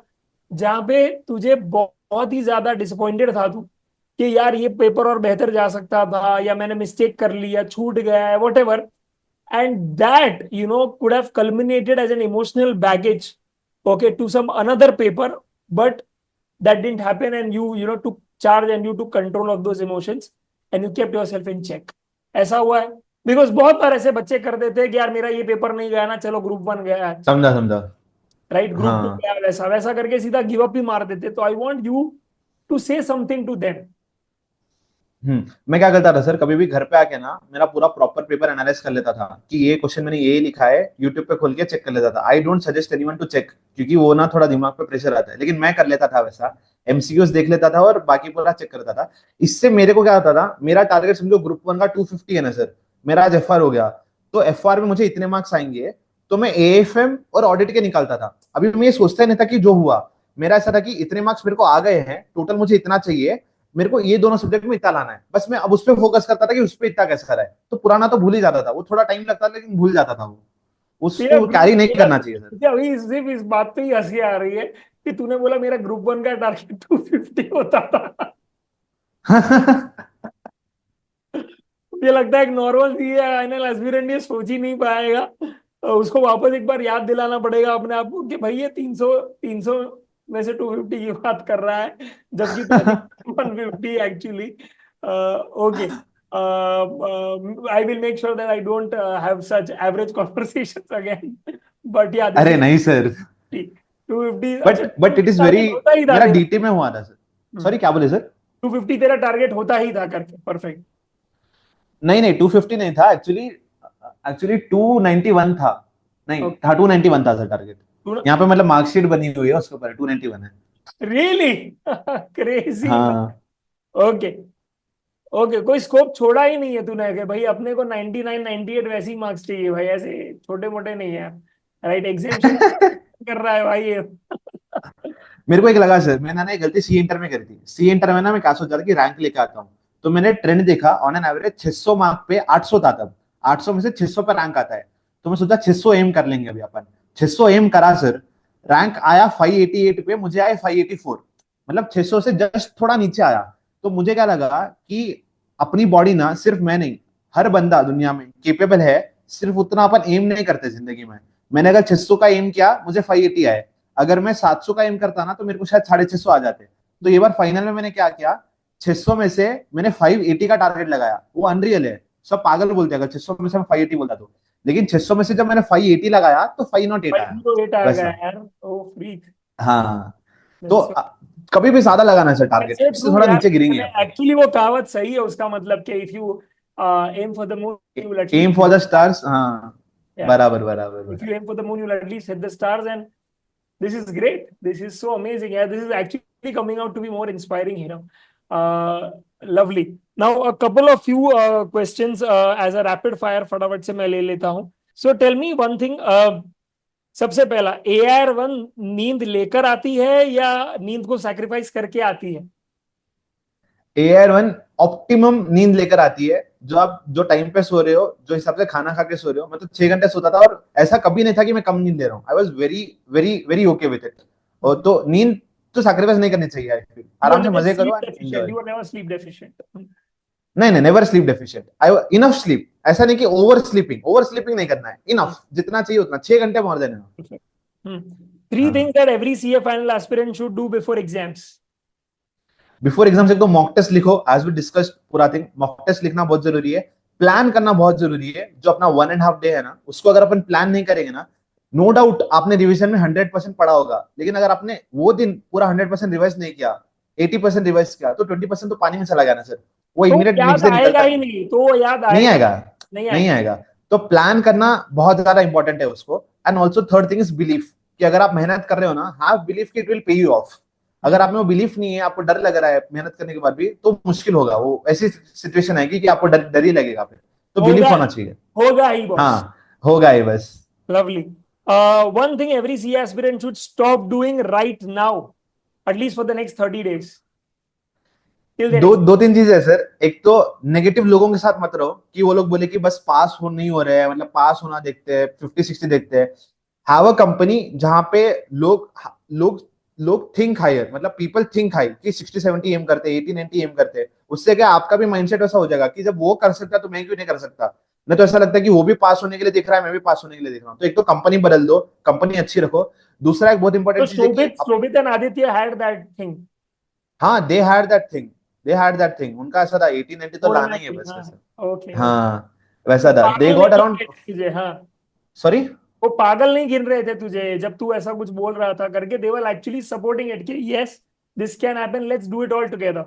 S2: जहां पे तुझे बहुत ही ज्यादा डिसअपॉइंटेड था तू कि यार ये पेपर और बेहतर जा सकता था, या मैंने मिस्टेक कर ली, या छूट गया है, what ever, and that could have culminated as an emotional baggage, okay, to some another paper, but that didn't happen, and you took charge and you took control of those emotions and you kept yourself in check। ऐसा हुआ है? Because बहुत बार ऐसे बच्चे कर देते हैं कि यार मेरा ये पेपर नहीं गया ना, चलो ग्रुप 1 गया है,
S1: समझा समझा।
S2: राइट, ग्रुप 2
S1: हाँ,
S2: गया, वैसा वैसा करके सीधा गिव अप ही मार देते। तो I want you to say something to them.
S1: मैं क्या करता था सर, कभी भी घर पे आके ना मेरा पूरा प्रॉपर पेपर एनालाइज कर लेता था कि ये क्वेश्चन मैंने ये लिखा है, यूट्यूब पे खोल के चेक कर लेता था। I don't suggest anyone to check, क्योंकि वो ना थोड़ा दिमाग पे प्रेशर आता है, लेकिन मैं कर लेता था वैसा। एमसीक्यूज देख लेता था और बाकी पूरा चेक करता था। इससे मेरे को क्या होता था, मेरा टारगेट समझो ग्रुप वन का 250 है ना सर, मेरा आज एफआर हो गया, तो एफआर में मुझे इतने मार्क्स आएंगे, तो मैं एएफएम और ऑडिट के निकालता था। अभी मैं ये सोचता ही नहीं था कि जो हुआ, मेरा ऐसा था कि इतने मार्क्स मेरे को आ गए हैं, टोटल मुझे इतना चाहिए, मेरे को ये दोनों सब्जेक्ट में इतना लाना है, बस मैं अब उस पर फोकस करता था कि उस पर इतना कैसे करा है। तो पुराना तो भूल ही जाता था, वो थोड़ा टाइम लगता था लेकिन भूल जाता था वो,
S2: तेरा
S1: उसको
S2: ग्रुप
S1: कैरी नहीं
S2: तेरा
S1: करना चाहिए सर।
S2: मुझे अभी सिर्फ इस बात पे ही हंसी आ रही है कि तूने बोला मेरा ग्रुप वन का टारगेट 250 होता था। मुझे लगता है एक नॉर्मल सी फाइनल एस्पिरेंट ये सोच ही नहीं पाएगा। उसको वापस एक बार याद दिलाना पड़ेगा अपने आप को कि भाई ये 300 में से 250 की बात कर रहा है, जबकि target 150 actually. Okay, I will make sure that I don't have such average conversations again, but या दिस
S1: अरे
S2: इज
S1: नहीं सर,
S2: 250। अच्छा,
S1: but it is very,
S2: target होता ही था
S1: मेरा
S2: तेरा।
S1: डीटी में हुआ था सर। सॉरी क्या बोले सर?
S2: 250 तेरा टारगेट होता ही था करके, परफेक्ट।
S1: नहीं नहीं, 250 नहीं था एक्चुअली, एक्चुअली 291 था। नहीं था, 291 था सर टारगेट। यहाँ पे मतलब मार्कशीट बनी हुई है, उसके ऊपर 291 है।
S2: Really crazy.
S1: हाँ।
S2: ओके, ओके, कोई स्कोप छोड़ा ही नहीं है तूने कि भाई अपने को 99 98 वैसे ही मार्क्स चाहिए भाई, ऐसे छोटे मोटे नहीं है। राइट, एग्जाम्शन कर रहा है भाई ये।
S1: मेरे को एक लगा सर, मैंने ना एक गलती सी इंटर में करी थी। सी इंटर में ना मैं क्या सोचा था कि रैंक लेके आता हूँ, तो मैंने ट्रेंड देखा, ऑन एन एवरेज 600 मार्क पे 800 था तब, 800 में से 600 पे रैंक आता है। तो मैं सोचा 600 एम कर लेंगे अभी अपन। 600 एम करा सर, रैंक आया 588 पे, मुझे आया 584, मतलब 600 से जस्ट थोड़ा नीचे आया। तो मुझे क्या लगा कि अपनी बॉडी ना, सिर्फ मैं नहीं, हर बंदा दुनिया में केपेबल है, सिर्फ उतना अपन एम नहीं करते जिंदगी में। मैंने अगर 600 का एम किया, मुझे 580 आए। अगर मैं 700 का एम करता ना, तो मेरे को शायद 650 आ जाते। तो ये बार फाइनल में मैंने क्या किया, 600 में से मैंने 580 का टारगेट लगाया। वो अनरियल है, सब पागल बोलते हैं अगर 600 में से मैं 580 बोलता तो, लेकिन 600 में से जब मैंने 580 लगाया तो 508 आया
S2: 508 आ गया
S1: वैसा।
S2: यार, ओ फ्रीक।
S1: हाँ। तो कभी भी ज्यादा लगाना है सर टारगेट,
S2: ऐसे
S1: उससे
S2: ट्रू
S1: थोड़ा
S2: यार,
S1: नीचे गिरेंगे अपन।
S2: एक्चुअली वो कहावत सही है, उसका मतलब कि if you aim for the moon you will
S1: aim
S2: at least,
S1: for the stars, हाँ।
S2: या
S1: बराबर बराबर
S2: इफ
S1: बराबर।
S2: You aim for the moon you will at least hit the stars. And this is great. This is so amazing. Yeah, this is actually coming out to be more inspiring, you know. Lovely. Now, a couple of few questions as a rapid fire. फटाफट से मैं ले लेता हूँ. So tell me one thing. सबसे पहला, AR1 नींद लेकर आती है या नींद को सैक्रिफाइस करके आती है?
S1: AR1 ऑप्टिमम नींद लेकर आती है। जो आप जो टाइम पे सो रहे हो, जो हिसाब से खाना खा के सो रहे हो, मैं तो 6 घंटे सोता था, और ऐसा कभी नहीं था कि मैं कम नींद ले रहा हूँ। I was very very very okay with it. और तो नींद तो सैक्रिफाइस नहीं करनी चाहिए। I feel।
S2: You are
S1: आराम से
S2: never
S1: मजे करो
S2: sleep
S1: and
S2: deficient.
S1: Enjoy.
S2: You are never sleep deficient.
S1: नहीं नहीं, नेवर स्लीप डेफिशिएंट। आई इनफ स्लीप, ऐसा नहीं कि ओवर स्लीपिंग, ओवर स्लीपिंग नहीं करना है, इनफ जितना चाहिए उतना, 6 घंटे more than enough.
S2: Hmm. Three things
S1: हाँ।
S2: that every CA final aspirant should do before exams.
S1: Before exam एक तो मॉक टेस्ट लिखो, एज वी डिस्कस पूरा थिंग। मॉक टेस्ट लिखना बहुत जरूरी है। प्लान करना बहुत जरूरी है। जो अपना 1.5 डे है ना, उसको अगर अपन प्लान नहीं करेंगे ना, नो डाउट आपने रिविजन में 100% पढ़ा होगा, लेकिन अगर आपने वो दिन पूरा 100% रिवाइज नहीं किया, 80% रिवाइज किया, तो 20% तो पानी में चला गया ना सर। वो
S2: तो
S1: इमीडिएट
S2: याद
S1: नेक्स्ट डे
S2: आएगा
S1: निकलता
S2: ही
S1: नहीं।
S2: नहीं, तो वो याद
S1: नहीं
S2: आएगा
S1: आएगा।
S2: नहीं
S1: नहीं
S2: आएगा।
S1: आएगा। तो प्लान करना बहुत ज्यादा इंपॉर्टेंट है उसको। And also third thing is belief, कि अगर आप मेहनत कर रहे हो ना, हैव बिलीफ कि it will pay you of. अगर आप में वो बिलीफ नहीं है, आपको डर लग रहा है मेहनत करने के बाद भी, तो मुश्किल होगा। वो ऐसी सिचुएशन है कि आपको डर डर ही लगेगा फिर। तो
S2: होगा
S1: बिलीफ होना
S2: ही,
S1: चाहिए।
S2: होगा ही बॉस।
S1: हाँ, होगा ही बस।
S2: Lovely. One thing every CA aspirant should stop doing right now, at least for the next 30 days till their
S1: दो
S2: exam.
S1: दो तीन चीजें है सर। एक तो नेगेटिव लोगों के साथ मत रहो, कि वो लोग बोले कि बस पास हो नहीं हो रहे हैं, मतलब पास होना देखते हैं, 50-60 देखते हैं। हैव अ कंपनी जहां पे लोग लोग लोग थिंक हायर, मतलब पीपल थिंक हाई, कि 60-70 एम करते, 80-90 एम करते। उससे क्या आपका भी माइंडसेट वैसा हो जाएगा कि जब वो कर सकता है तो मैं क्यों नहीं कर सकता। नहीं तो ऐसा लगता है कि वो भी पास होने के लिए देख रहा है, मैं भी पास होने के लिए देख रहा हूँ। तो एक तो कंपनी बदल दो, कंपनी अच्छी रखो। दूसरा एक बहुत
S2: So
S1: इंपॉर्टेंट चीज है कि
S2: Shobit and Aditya had that thing.
S1: हाँ, they had that thing. They had that thing, उनका ऐसा था, 80-90 तो लाना
S2: छोड़ना
S1: ही है
S2: चाहिए,
S1: बस
S2: हाँ।
S1: वैसे।
S2: Okay, okay.
S1: हाँ,
S2: वो
S1: वैसा था। दे
S2: पागल नहीं
S1: गॉट
S2: गिन
S1: अराउंड।
S2: रहे थे तुझे, हाँ।
S1: सॉरी।
S2: वो पागल नहीं गिन रहे थे तुझे जब तू ऐसा कुछ बोल रहा था करके, दे वर एक्चुअली सपोर्टिंग इट कि yes this can happen, let's do it all together.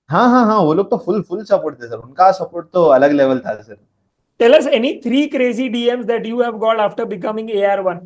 S1: हाँ हाँ हाँ, वो लोग तो फुल फुल सपोर्ट थे सर, उनका सपोर्ट तो अलग लेवल था sir.
S2: Tell us any three crazy DMs that you have got after becoming AR1.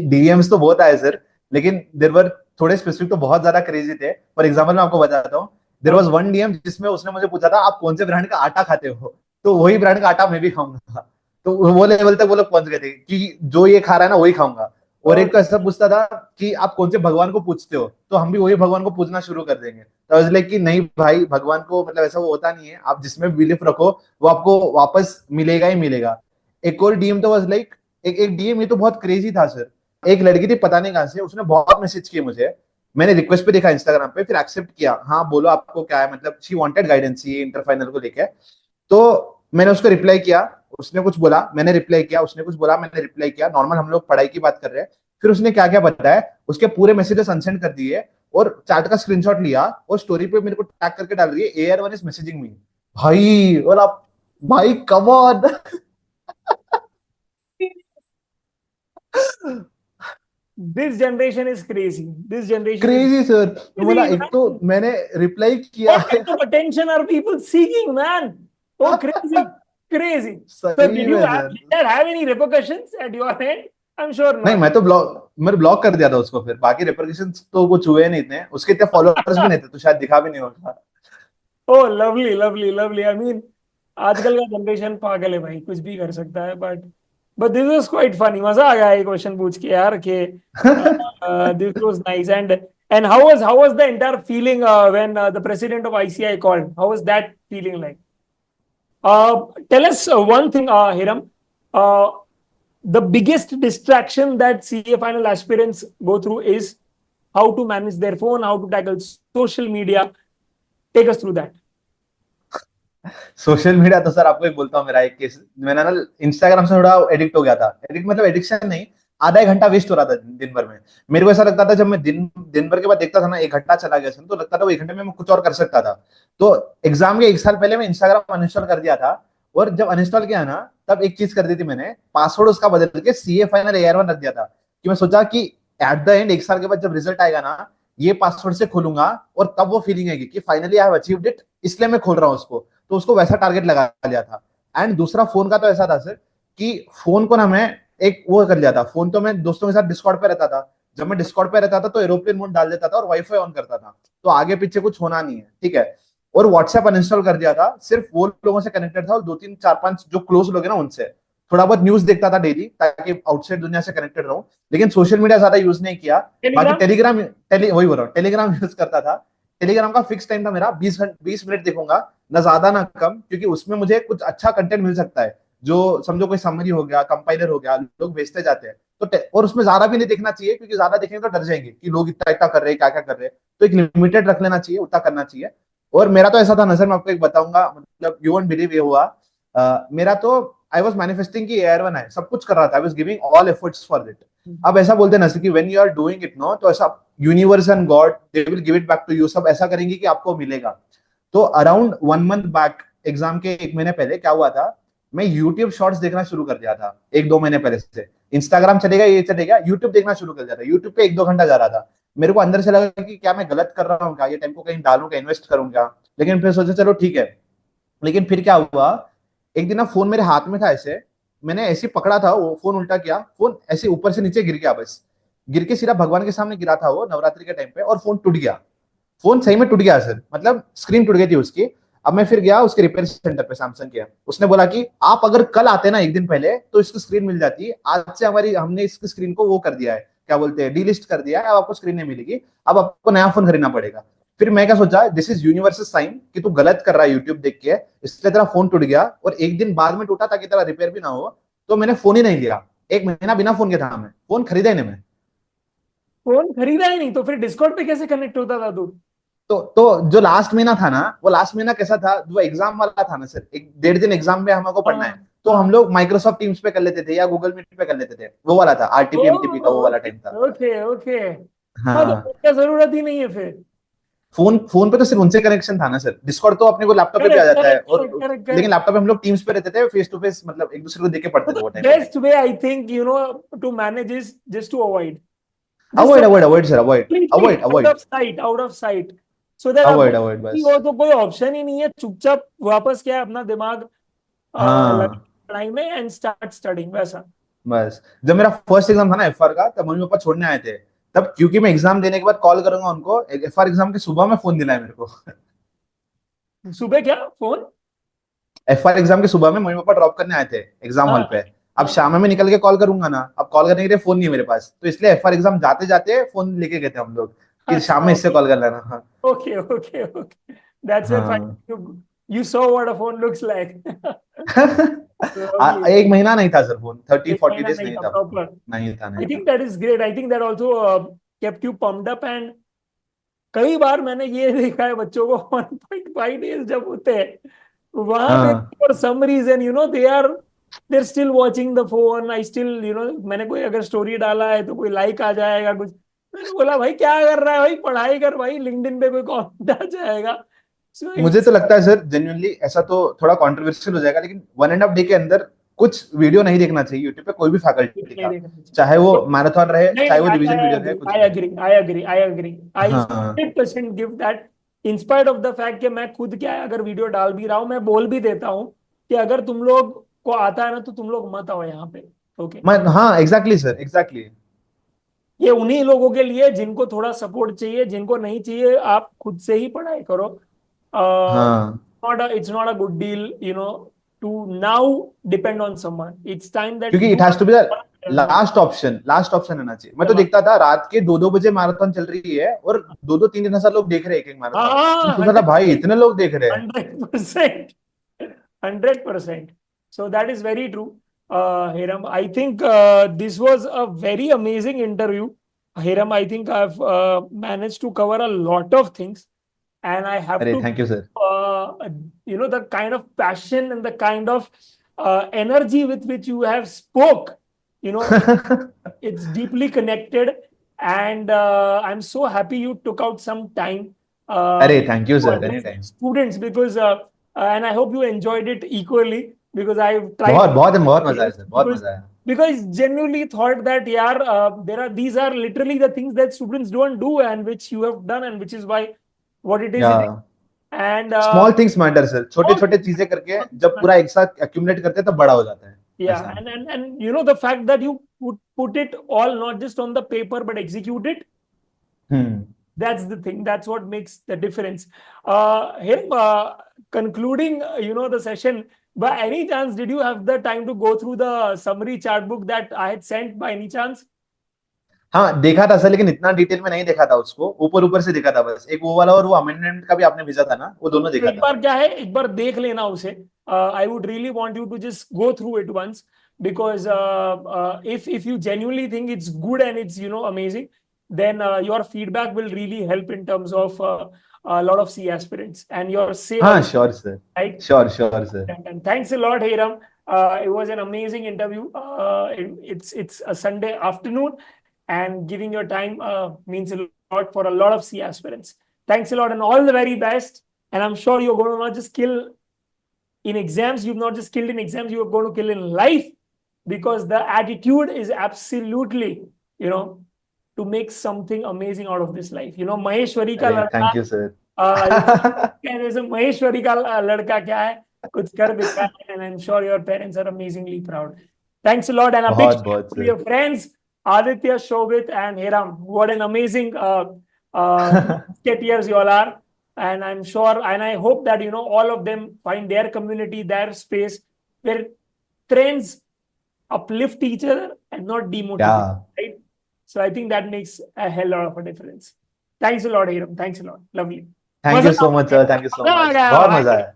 S1: DMs तो बहुत आए सर, लेकिन देर वर थोड़े स्पेसिफिक तो बहुत ज्यादा क्रेजी थे। फॉर एग्जाम्पल मैं आपको बताता हूँ, there was
S2: Okay.
S1: One DM जिसमें उसने मुझे पूछा था आप कौन से ब्रांड का आटा खाते हो, तो वही ब्रांड का आटा मैं भी खाऊंगा। तो वो लेवल तक वो लोग पहुंच गए थे कि जो ये खा रहा है ना वही खाऊंगा। और एक तो
S2: Okay.
S1: ऐसा पूछता था कि आप कौन से भगवान को पूछते हो, तो हम भी वही भगवान को पूछना शुरू कर देंगे। तो लाइक कि नहीं भाई, भगवान को मतलब ऐसा वो होता नहीं है, आप जिसमें बिलीफ रखो वो आपको वापस मिलेगा ही मिलेगा। एक और डीएम तो वाज लाइक, एक डीएम ये तो बहुत क्रेजी था सर। एक लड़की थी पता नहीं कहां से, उसने बहुत मैसेज किए मुझे। मैंने रिक्वेस्ट पे देखा इंस्टाग्राम पे, फिर एक्सेप्ट किया, हाँ बोलो आपको क्या है, मतलब शी वांटेड गाइडेंस ये इंटर फाइनल को लेके। तो मैंने उसको रिप्लाई किया, उसने कुछ बोला मैंने रिप्लाई किया, उसने कुछ बोला मैंने रिप्लाई किया, नॉर्मल हम लोग पढ़ाई की बात कर रहे हैं। फिर उसने क्या क्या बताया, उसके पूरे मैसेजेस अनसेंड कर दिए, और चैट का स्क्रीनशॉट लिया और स्टोरी पे मेरे को टैग करके डाल रही है, air one is messaging me. भाई और आप, भाई come on.
S2: This generation is crazy. This generation is
S1: crazy sir. तो बोला,
S2: crazy,
S1: एक तो
S2: man.
S1: मैंने रिप्लाई किया
S2: What kind of attention are people seeking, man? Oh, crazy, crazy. So,
S1: सही
S2: did you
S1: में
S2: have,
S1: sir.
S2: did that have any repercussions at your end? I'm sure
S1: नहीं,
S2: not.
S1: मैंने ब्लॉक कर दिया था उसको, फिर बाकी रिपरकशंस तो कुछ हुए नहीं इतने, उसके इतने फॉलोअर्स भी नहीं थे तो शायद दिखा भी नहीं होता।
S2: Oh, lovely, lovely, lovely. I mean, आजकल का जनरेशन पागल है भाई, कुछ भी कर सकता है, but this was quite funny, मजा आ गया ये क्वेश्चन पूछ के यार के this was nice and how was the entire feeling when the president of ICI called, how was that feeling like? Tell us one thing, Hiram. Uh, the biggest distraction that CA final aspirants go through is how to manage their phone, how to tackle social media. Take us through that.
S1: Social media तो sir आपको एक बोलता हूँ, मेरा एक case, मैंने ना Instagram से थोड़ा एडिक्ट हो गया था। एडिक्ट मतलब एडिक्शन नहीं, आधा एक घंटा वेस्ट हो रहा था दिन भर में। मेरे को ऐसा लगता था जब मैं दिन दिन भर के बाद देखता था ना, एक घंटा चला गया तो लगता था वो एक घंटे में मैं कुछ और कर सकता था। तो एग्जाम के एक साल पहले मैं इंस्टाग्राम अनइंस्टॉल कर दिया था। और जब अनइंस्टॉल किया ना, तब एक चीज कर दी थी मैंने, पासवर्ड उसका बदल के सीए फाइनल AR1 रख दिया था। कि मैं सोचा कि एट द एंड एक साल के बाद जब रिजल्ट आएगा ना, ये पासवर्ड से खोलूंगा, और तब वो फीलिंग आएगी कि finally I have achieved it, इसलिए मैं खोल रहा हूँ उसको। तो उसको वैसा टारगेट लगा लिया था। एंड दूसरा फोन का तो ऐसा था सर, कि फोन को ना मैं एक वो कर लिया था, फोन तो मैं दोस्तों के साथ डिस्कॉर्ड पे रहता था। जब मैं डिस्कॉर्ड पे रहता था तो एरोप्लेन मोड डाल देता था और वाईफाई ऑन करता था, तो आगे पीछे कुछ होना नहीं है, ठीक है। और व्हाट्सएप अनइंस्टॉल कर दिया था, सिर्फ वो लोगों से कनेक्टेड था, और दो तीन चार पांच जो क्लोज लोग हैं ना उनसे थोड़ा बहुत न्यूज देखता था डेली, ताकि आउटसाइड दुनिया से कनेक्टेड रहूं। लेकिन सोशल मीडिया ज्यादा यूज नहीं किया। बाकी
S2: Telegram?
S1: टेलीग्राम, वही बोल रहा हूँ, टेलीग्राम यूज करता था। टेलीग्राम का फिक्स टाइम था मेरा, 20 मिनट देखूंगा, ना ज्यादा ना कम, क्योंकि उसमें मुझे कुछ अच्छा कंटेंट मिल सकता है। जो समझो कोई समरी हो गया, कंपाइलर हो गया, लोग भेजते जाते हैं। तो और उसमें ज्यादा भी नहीं देखना चाहिए, क्योंकि ज्यादा देखेंगे तो डर जाएंगे कि लोग इतना इतना कर रहे हैं, क्या क्या कर रहे हैं। तो एक लिमिटेड रख लेना चाहिए, उतना करना चाहिए। और मेरा तो ऐसा था नजर, मैं आपको एक बताऊंगा, मतलब यू वोंट बिलीव, ये हुआ। मेरा तो, आई वॉज मैनिफेस्टिंग की AR1 है, सब कुछ कर रहा था, I was giving all efforts for it. अब ऐसा बोलते ना कि when you are doing it no, तो ऐसा universe and God they will give it back to you, सब ऐसा करेंगे कि आपको मिलेगा। तो अराउंड 1 मंथ बैक, एग्जाम के 1 महीने पहले क्या हुआ था, मैं यूट्यूब शॉर्ट्स देखना शुरू कर दिया था 1-2 महीने पहले से। इंस्टाग्राम चलेगा, ये चलेगा, यूट्यूब देखना शुरू कर दिया था। यूट्यूब पे 1-2 घंटा जा रहा था। मेरे को अंदर से लगा कि क्या मैं गलत कर रहा हूँ क्या, ये टाइम को कहीं डालूं क्या, इन्वेस्ट करूँ क्या। लेकिन फिर सोचा चलो ठीक है। लेकिन फिर क्या हुआ, एक दिन ना फोन मेरे हाथ में था ऐसे, मैंने ऐसे पकड़ा था, वो फोन उल्टा किया, फोन ऐसे ऊपर से नीचे गिर गया, बस गिर के सीधा भगवान के सामने गिरा था वो नवरात्रि के टाइम पे, और फोन टूट गया। फोन सही में टूट गया सर, मतलब स्क्रीन टूट गई थी उसकी। अब मैं फिर गया उसके रिपेयर सेंटर पे, सैमसंग के। उसने बोला कि आप अगर कल आते ना एक दिन पहले तो इसकी स्क्रीन मिल जाती, आज से हमारी, हमने इसकी स्क्रीन को वो कर दिया है, क्या बोलते हैं, डीलिस्ट कर दिया है, अब आपको स्क्रीन नहीं मिलेगी, अब आपको नया फोन खरीदना पड़ेगा। फिर मैं क्या सोचा, दिस इज यूनिवर्सल साइन कि तू गलत कर रहा है यूट्यूब देख के, इसलिए तेरा फोन टूट गया, और एक दिन बाद में टूटा ताकि तेरा रिपेयर भी ना हो। तो मैंने फोन ही नहीं लिया, 1 महीना बिना फोन के था, मैं फोन खरीदा ही नहीं मैं।
S2: फोन खरीदा ही नहीं तो फिर डिस्कॉर्ड पे कैसे कनेक्ट होता था तू?
S1: तो जो लास्ट महीना था ना, वो लास्ट महीना कैसा था, वो एग्जाम वाला था ना सर, 1-1.5 दिन एग्जाम में हमको पढ़ना है।
S2: हाँ,
S1: तो हम
S2: हाँ।
S1: लोग माइक्रोसॉफ्ट टीम्स पे कर लेते थे या गूगल मीट पे कर लेते थे, वो वाला था, आरटीपी एमटीपी का वो वाला
S2: ओके,
S1: टाइम था।
S2: Okay, okay. हाँ, तो
S1: हाँ।
S2: फोन का जरूरत ही नहीं है फिर।
S1: फोन फोन पे तो सिर्फ उनसे कनेक्शन था ना सर, डिस्कॉर्ड तो अपने को लैपटॉप पे भी आ
S2: करेक्ट,
S1: जाता है,
S2: करेक्ट,
S1: और
S2: करेक्ट,
S1: लेकिन
S2: करेक्ट।
S1: लैपटॉप पे हम लोग टीम्स पे रहते थे, फेस टू फेस, मतलब एक दूसरे को देख के
S2: So
S1: पढ़ते थे
S2: the
S1: वो टाइम पे।
S2: best way I think, to manage is just to avoid. Just
S1: avoid
S2: avoid.
S1: Avoid avoid sir, avoid
S2: Completely
S1: avoid
S2: out
S1: avoid.
S2: of sight, out of sight. So that
S1: avoid
S2: आपको
S1: avoid बस।
S2: हो तो कोई option ही नहीं है, चुपचाप वापस क्या है अपना दिमाग लगा
S1: हाँ
S2: पढ़ाई में एंड स्टार्ट स्टडिंग वैसा।
S1: बस, जब मेरा फर्स्ट एग्जाम था ना एफआर का, तब मम्मी पापा छोड़ने आए थे। तब क्योंकि मैं एग्जाम देने के बाद कॉल करूंगा उनको, एफआर एग्जाम के सुबह में फोन दिलाया मेरे को।
S2: सुबह क्या फोन?
S1: एफआर एग्जाम के सुबह में मम्मी पापा ड्रॉप करने आए थे एग्जाम हॉल
S2: हाँ
S1: पे। अब
S2: हाँ।
S1: शाम में मैं निकल के कॉल करूंगा ना, अब कॉल करने के लिए फोन नहीं है मेरे पास, तो इसलिए एफआर एग्जाम जाते जाते फोन लेके गए थे हम लोग कि शाम
S2: अच्छा
S1: में इससे
S2: ओके
S1: कॉल कर लेना। हाँ
S2: okay okay okay, that's when
S1: हाँ।
S2: you saw what a phone looks like. Lovely.
S1: एक महीना नहीं था सर फोन, थर्टी
S2: एक
S1: फोर्टी
S2: महीना
S1: डेज
S2: नहीं
S1: नहीं
S2: था
S1: था फोन।
S2: प्रॉपर।
S1: नहीं था
S2: आई
S1: नहीं
S2: थिंक
S1: था।
S2: That is great, I think that also kept you pumped up, and कई बार मैंने ये देखा है बच्चों को 1.5 डेज जब होते हैं वहां पे
S1: हाँ
S2: for some reason they are still watching the phone. I still मैंने कोई अगर स्टोरी डाला है तो कोई लाइक आ जाएगा कुछ, मैंने बोला भाई क्या कर रहा है भाई, पढ़ाई कर भाई, लिंक्डइन पे कोई कमेंट आ जाएगा। सो
S1: मुझे तो
S2: इट्स
S1: लगता है सर जेन्युइनली, ऐसा तो थोड़ा कंट्रोवर्शियल हो जाएगा, लेकिन 1.5 डे के अंदर कुछ वीडियो नहीं देखना चाहिए यूट्यूब पे, कोई भी फैकल्टी
S2: नहीं
S1: का,
S2: देखना चाहिए।
S1: चाहे वो
S2: तो
S1: मैराथन रहे,
S2: नहीं
S1: चाहे
S2: नहीं,
S1: वो रिवीजन
S2: आई
S1: वीडियो रहे,
S2: एग्री
S1: कुछ
S2: आई
S1: भी।
S2: Agree I agree I agree I
S1: हाँ
S2: 100% give that. In spite of the fact कि मैं खुद क्या है अगर वीडियो डाल भी रहा हूँ मैं बोल भी देता हूँ कि अगर तुम लोग को आता है ना तो तुम लोग मत आओ यहाँ पे। ओके,
S1: मैं, हाँ एग्जैक्टली सर एग्जैक्टली।
S2: ये उन्हीं लोगों के लिए जिनको थोड़ा सपोर्ट चाहिए, जिनको नहीं चाहिए आप खुद से ही पढ़ाई करो।
S1: हाँ
S2: It's not a good deal, to now depend on someone. It's time that
S1: क्योंकि
S2: you
S1: it has to be the
S2: are doing.
S1: Last option रहना चाहिए। मैं तो देखता था रात के 2-2 बजे मैराथन चल रही है और 2-2 3-3 हजार लोग देख रहे हैं एक एक मैराथन। मैं
S2: हाँ
S1: सोचा था भाई
S2: 100%,
S1: इतने लोग देख रहे हैं।
S2: 100%, 100%. So that is very true. Hiram, I think this was a very amazing interview. Hiram, I think I've managed to cover a lot of things, and I have
S1: अरे
S2: to,
S1: thank you sir.
S2: the kind of passion and the kind of energy with which you have spoke. You know, it's deeply connected, and I'm so happy you took out some time
S1: अरे thank you
S2: to
S1: sir, any
S2: address
S1: time.
S2: students, because and I hope you enjoyed it equally, because I've tried
S1: बहुत बहुत बहुत मजा आया sir, बहुत
S2: because
S1: मजा आया।
S2: genuinely thought that yeah, these are literally the things that students don't do and which you have done, and which is why what it is
S1: या
S2: it is. And
S1: small things matter sir, छोटे छोटे चीजें करके जब पूरा एक साथ accumulate करते हैं तब बड़ा हो जाता है।
S2: yeah,
S1: ऐसा।
S2: and the fact that you put it all not just on the paper but execute it,
S1: hmm.
S2: that's the thing, that's what makes the difference. Him concluding the session, by any chance did you have the time to go through the summary chart book that I had sent by any chance?
S1: हाँ देखा था sir, लेकिन इतना detail में नहीं देखा था उसको, ऊपर ऊपर से देखा था बस। एक वो वाला और वो अमेंडमेंट का भी आपने भेजा था ना, वो दोनों
S2: तो
S1: देखा
S2: एक
S1: था।
S2: बार क्या है, एक बार देख लेना उसे। I would really want you to just go through it once, because if you genuinely think it's good and it's amazing, then your feedback will really help in terms of a lot of C aspirants and your say
S1: हाँ
S2: also,
S1: sure sir,
S2: right?
S1: Sure sure sir.
S2: And thanks a lot, Hiram. It was an amazing interview. It's a Sunday afternoon, and giving your time means a lot for a lot of C aspirants. Thanks a lot, and all the very best. And I'm sure you're going to not just kill in exams. You've not just killed in exams. You're going to kill in life, because the attitude is absolutely, to make something amazing out of this life. Maheshwari ka
S1: अरे
S2: ladka,
S1: thank you sir.
S2: जैसे महेश्वरी का लड़का क्या है, कुछ कर दिखाया है, and I'm sure your parents are amazingly proud. Thanks a lot, and a big
S1: बहुत
S2: shout out
S1: बहुत
S2: to
S1: sir.
S2: your friends Aditya, Shobit, and Hiram. What an amazing sketiers you all are, and I'm sure, and I hope that all of them find their community, their space where friends uplift each other and not
S1: क्या।
S2: demotivate, right? So I think that makes a hell lot of a difference. Thanks a lot, Hiram. Thanks a lot. Lovely.
S1: Thank
S2: मजा
S1: you
S2: uh
S1: so much
S2: गया,
S1: sir, thank you सो
S2: मजा आ
S1: much,
S2: गया
S1: बहुत मजा
S2: भाई।
S1: आया।